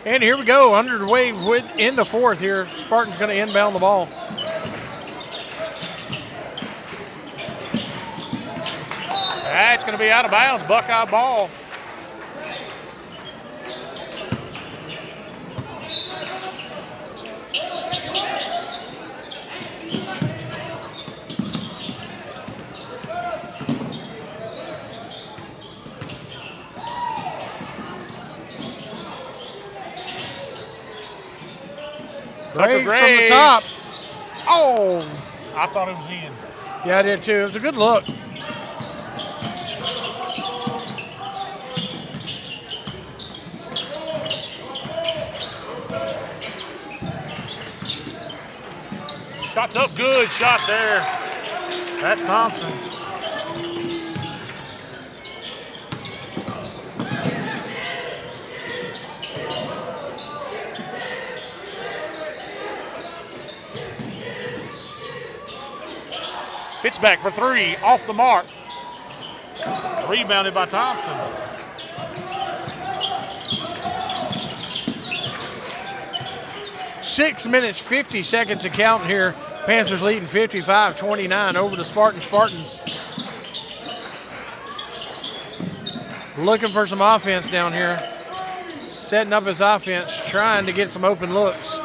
And here we go, underway in the fourth here. Spartan's going to inbound the ball. That's going to be out of bounds, Buckeye ball. Graves from the top. Oh, I thought it was in. Yeah, I did too. It was a good look. Shot's up, good shot there. That's Thompson. Pitch back for 3, off the mark. Rebounded by Thompson. Six minutes, 50 seconds to count here. Panthers leading 55-29 over the Spartans. Spartans looking for some offense down here. Setting up his offense, trying to get some open looks.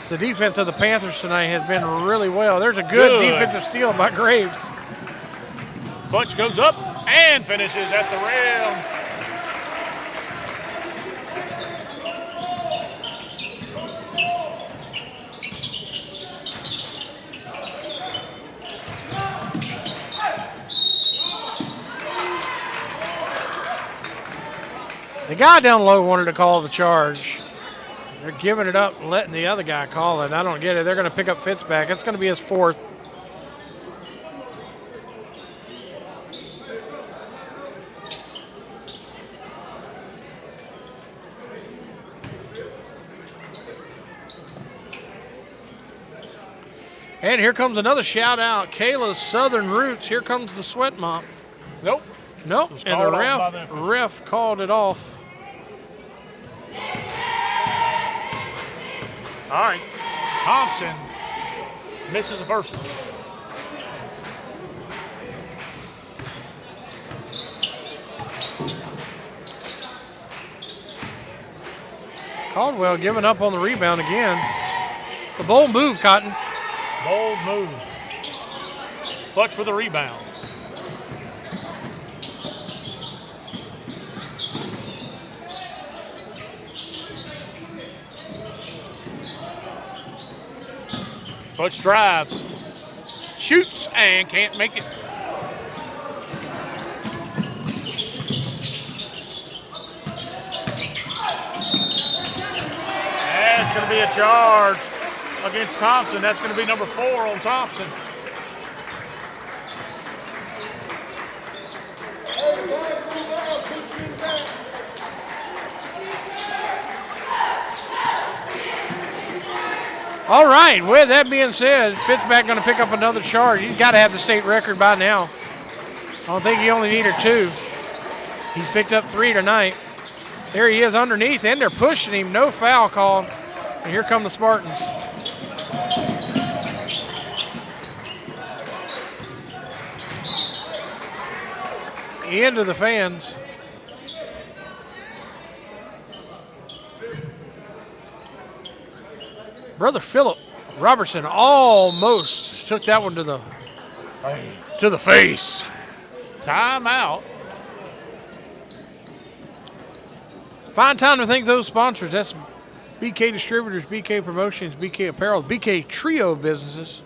The defense of the Panthers tonight has been really well. There's a good defensive steal by Graves. Futch goes up and finishes at the rim. The guy down low wanted to call the charge. They're giving it up and letting the other guy call it. I don't get it. They're going to pick up Fitz back. It's going to be his fourth. And here comes another shout out. Kayla's Southern Roots. Here comes the sweat mop. Nope. And the ref called it off. All right, Thompson misses the first one. Caldwell giving up on the rebound again. The bold move, Cotton. Bold move. Futch for the rebound. Futch drives, shoots, and can't make it. That's going to be a charge against Thompson. That's going to be number 4 on Thompson. All right, with that being said, Fitzback going to pick up another charge. He's got to have the state record by now. I don't think he only needed 2. He's picked up 3 tonight. There he is underneath, and they're pushing him. No foul call. And here come the Spartans. Into the fans. Brother Philip Robertson almost took that one to the face. Timeout. Fine time to thank those sponsors. That's BK Distributors, BK Promotions, BK Apparel, BK Trio Businesses.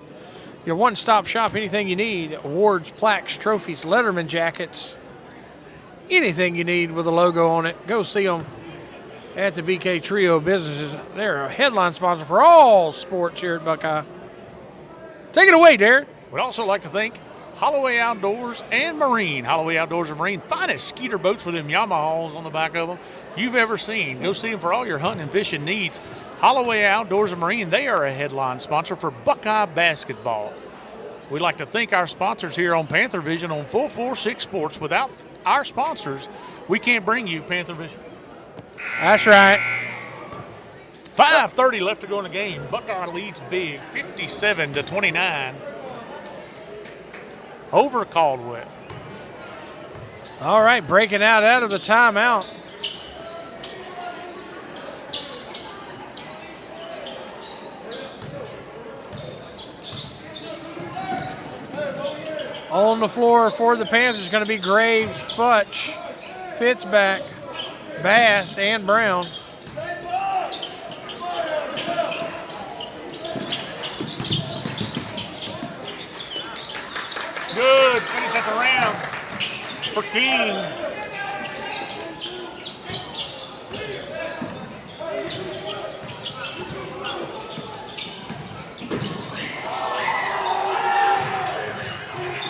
Your one-stop shop, anything you need. Awards, plaques, trophies, Letterman jackets. Anything you need with a logo on it, go see them at the BK Trio Businesses. They're a headline sponsor for all sports here at Buckeye. Take it away, Derek. We'd also like to thank Holloway Outdoors and Marine. Holloway Outdoors and Marine, finest skeeter boats with them Yamahas on the back of them you've ever seen. Go see them for all your hunting and fishing needs. Holloway Outdoors and Marine, they are a headline sponsor for Buckeye basketball. We'd like to thank our sponsors here on Panther Vision on 446 Sports. Without our sponsors, we can't bring you Panther Vision. That's right. 5:30 left to go in the game. Buckeye leads big, 57-29 over Caldwell. All right, breaking out of the timeout. On the floor for the Panthers is going to be Graves, Futch, Fitzback, Bass, and Brown. Good finish at the rim for King.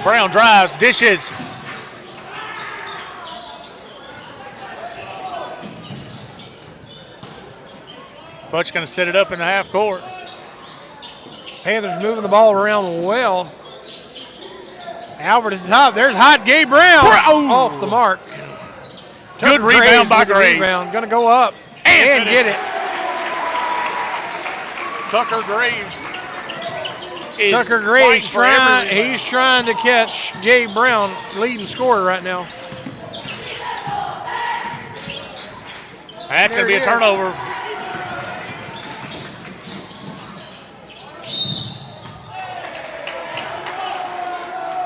Brown drives, dishes. Futch going to set it up in the half court. Panthers moving the ball around well. Albert at the top. There's hot Gabe Brown off the mark. Good rebound by Graves. Going to go up and get it. Tucker Graves. He's trying to catch Gabe Brown, leading scorer right now. That's going to be a turnover.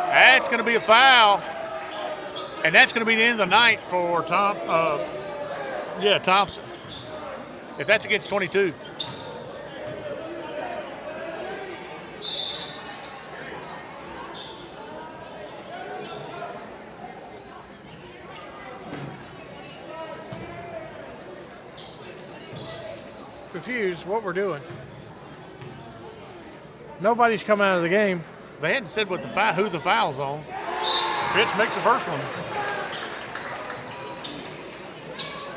That's going to be a foul. And that's going to be the end of the night for Thompson. If that's against 22. Confused what we're doing. Nobody's come out of the game. They hadn't said what who the foul's on. Fitz makes the first one.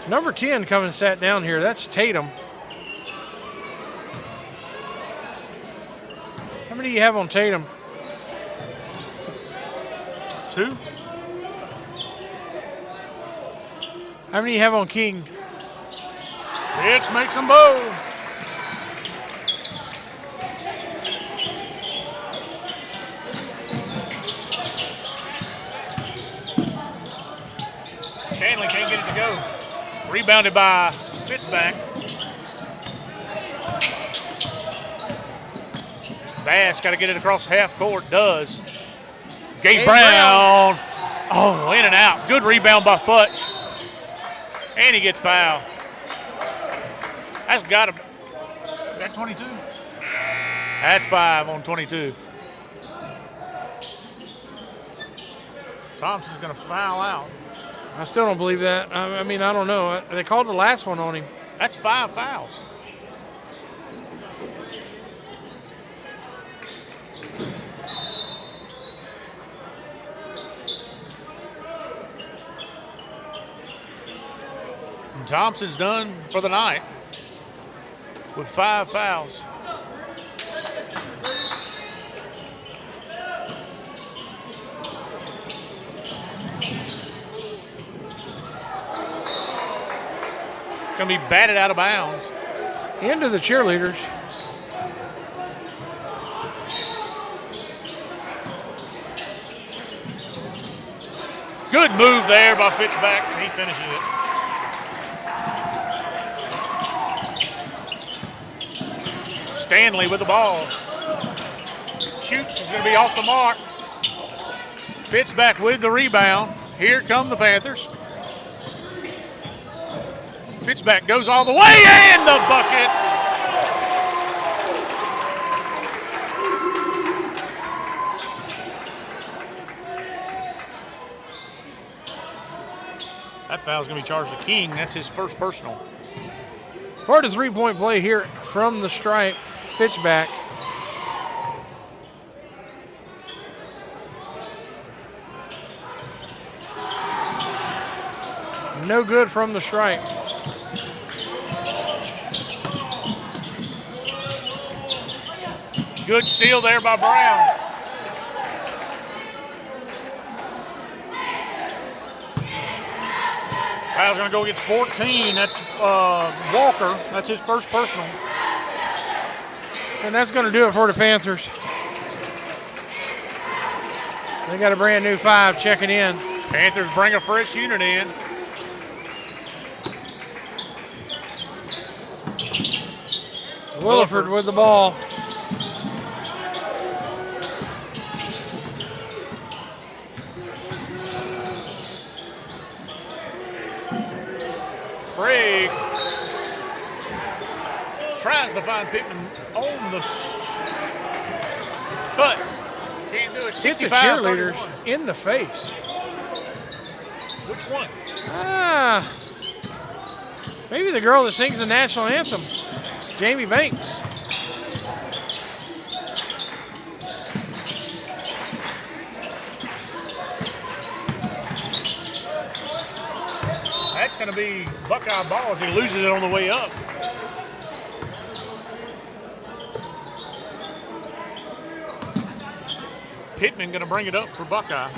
Number 10 coming and sat down here. That's Tatum. How many do you have on Tatum? 2. How many do you have on King? Fitz makes them both. Stanley can't get it to go. Rebounded by Fitzback. Bass got to get it across half court. Does. Gabe Brown. Oh, in and out. Good rebound by Futch. And he gets fouled. That's got to be. Is that 22? That's 5 on 22. Thompson's going to foul out. I still don't believe that. I mean, I don't know. They called the last one on him. That's 5 fouls. And Thompson's done for the night with 5 fouls. Going to be batted out of bounds. Into the cheerleaders. Good move there by Fitchback, and he finishes it. Stanley with the ball. Shoots, is going to be off the mark. Fitchback with the rebound. Here come the Panthers. Fitchback goes all the way, and the bucket. That foul's going to be charged to King. That's his first personal. For the 3-point play here from the stripe, Fitchback. No good from the stripe. Good steal there by Brown. Brown's going to go against 14. That's Walker. That's his first personal. And that's going to do it for the Panthers. They got a brand new 5 checking in. Panthers bring a fresh unit in. Williford with the ball. Craig tries to find Pittman on the cut. Can't do it. Hit the 65, cheerleaders 31. in the face. Which one? Maybe the girl that sings the national anthem, Jamie Banks. That's going to be Buckeye ball as he loses it on the way up. Pittman going to bring it up for Buckeye.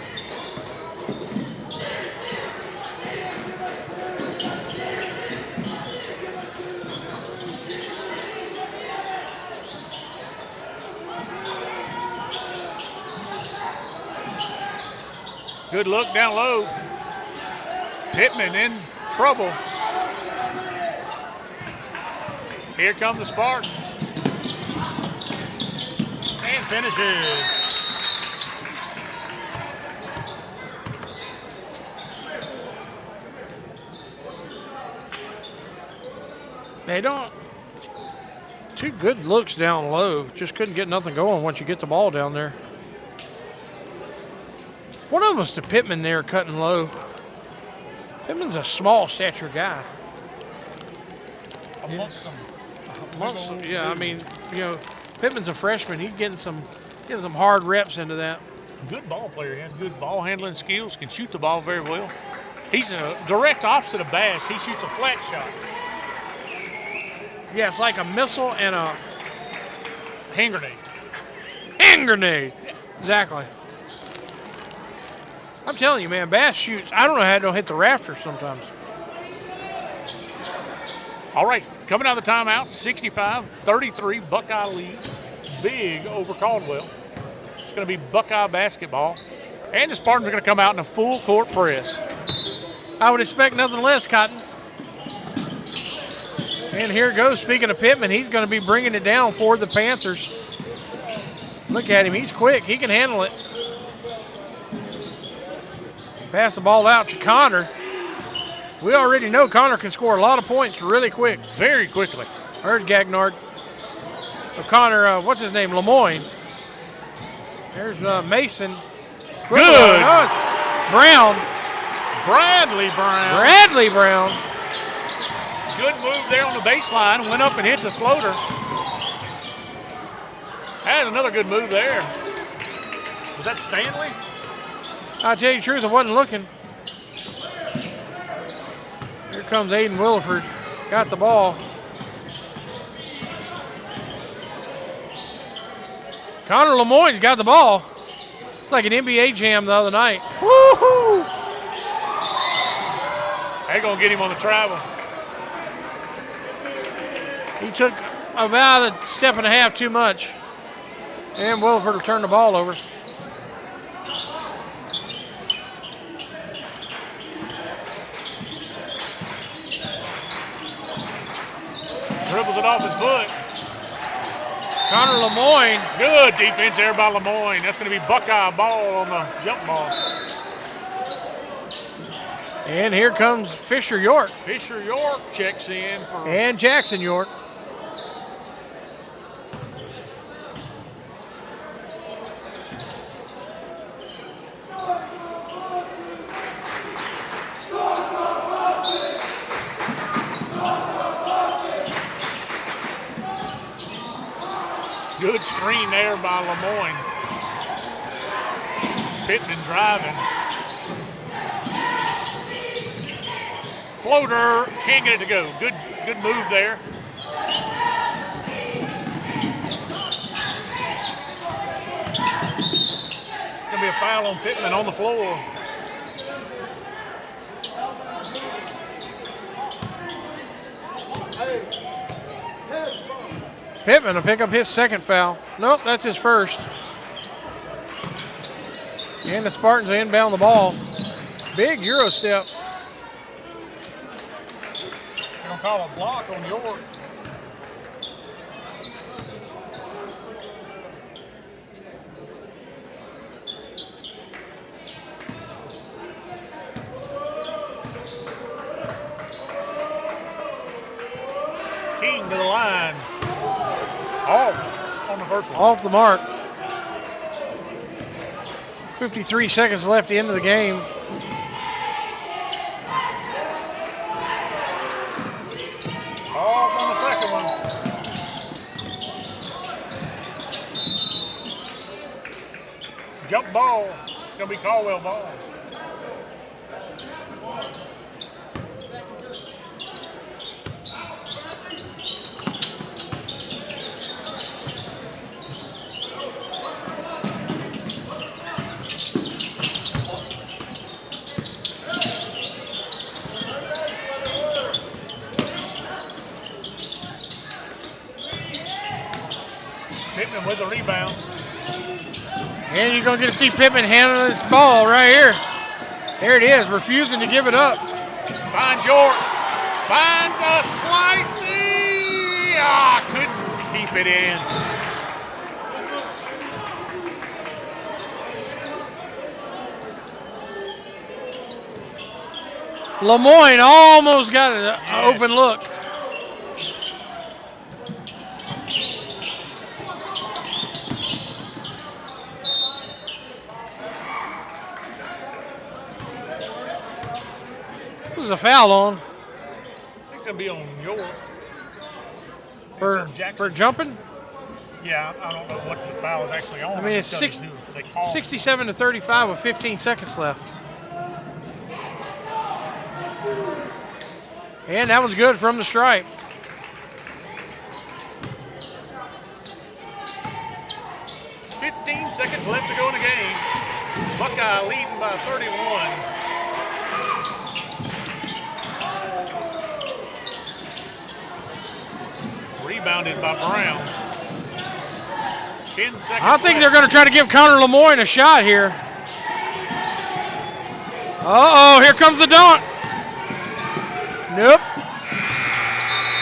Good look down low. Pittman in trouble. Here come the Spartans. And finishes. They don't. Two good looks down low. Just couldn't get nothing going once you get the ball down there. One of them was to Pittman there cutting low. Pittman's a small stature guy. Amongst some. Yeah, I mean, you know, Pittman's a freshman. He's getting some hard reps into that. Good ball player. He has good ball handling skills, can shoot the ball very well. He's a direct opposite of Bass. He shoots a flat shot. Yeah, it's like a missile and a Hand grenade. hand grenade. Exactly. I'm telling you, man, Bass shoots. I don't know how to hit the rafters sometimes. All right, coming out of the timeout, 65-33, Buckeye leads big over Caldwell. It's going to be Buckeye basketball. And the Spartans are going to come out in a full court press. I would expect nothing less, Cotton. And here it goes. Speaking of Pittman, he's going to be bringing it down for the Panthers. Look at him. He's quick. He can handle it. Pass the ball out to Connor. We already know Connor can score a lot of points really quick. Very quickly. There's Gagnard. Connor, what's his name? Lemoyne. There's Mason. Good. Oh, it's Brown. Bradley Brown. Bradley Brown. Good move there on the baseline. Went up and hit the floater. That's another good move there. Was that Stanley? I'll tell you the truth, I wasn't looking. Here comes Aiden Williford. Got the ball. Connor Lemoyne's got the ball. It's like an NBA jam the other night. Woo-hoo! They're going to get him on the travel. He took about a step and a half too much. And Williford will turn the ball over. Dribbles it off his foot. Connor Lemoyne. Good defense there by Lemoyne. That's going to be Buckeye ball on the jump ball. And here comes Fisher York. Fisher York checks in for. And Jackson York. Good screen there by Lemoyne. Pittman driving. Floater, can't get it to go. Good move there. Gonna be a foul on Pittman on the floor. Pittman will pick up his second foul. Nope, that's his first. And the Spartans inbound the ball. Big Euro step. They're gonna call a block on York. King to the line. Off on the first one. Off the mark. 53 seconds left into the game. Off on the second one. Jump ball. It's going to be Caldwell ball. Pittman with the rebound. And you're going to get to see Pittman handling this ball right here. There it is, refusing to give it up. Finds York. Finds a slicey. Couldn't keep it in. Lemoyne almost got an open look. This is a foul on. I think it's going to be on York. For jumping? Yeah, I don't know what the foul is actually on. I mean, it's 67 to 35 with 15 seconds left. And that one's good from the stripe. Seconds left to go in the game. Buckeye leading by 31. Rebounded by Brown. 10 seconds I think they're going to try to give Connor Lemoyne a shot here. Uh-oh, here comes the dunk. Nope.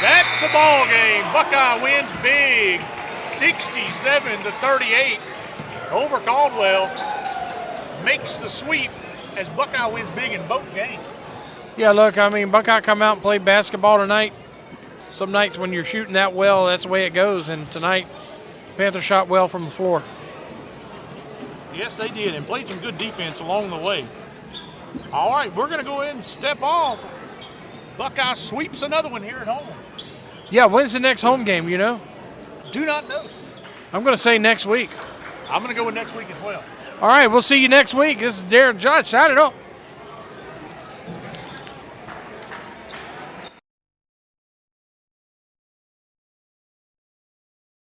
That's the ball game. Buckeye wins big, 67 to 38 over Caldwell. Makes the sweep as Buckeye wins big in both games. Yeah, look, I mean, Buckeye come out and played basketball tonight. Some nights when you're shooting that well, that's the way it goes. And tonight, Panthers shot well from the floor. Yes, they did, and played some good defense along the way. All right, we're going to go ahead and step off. Buckeye sweeps another one here at home. Yeah, when's the next home game, you know? Do not know. I'm going to say next week. I'm going to go with next week as well. All right, we'll see you next week. This is Darren John. Sign it up.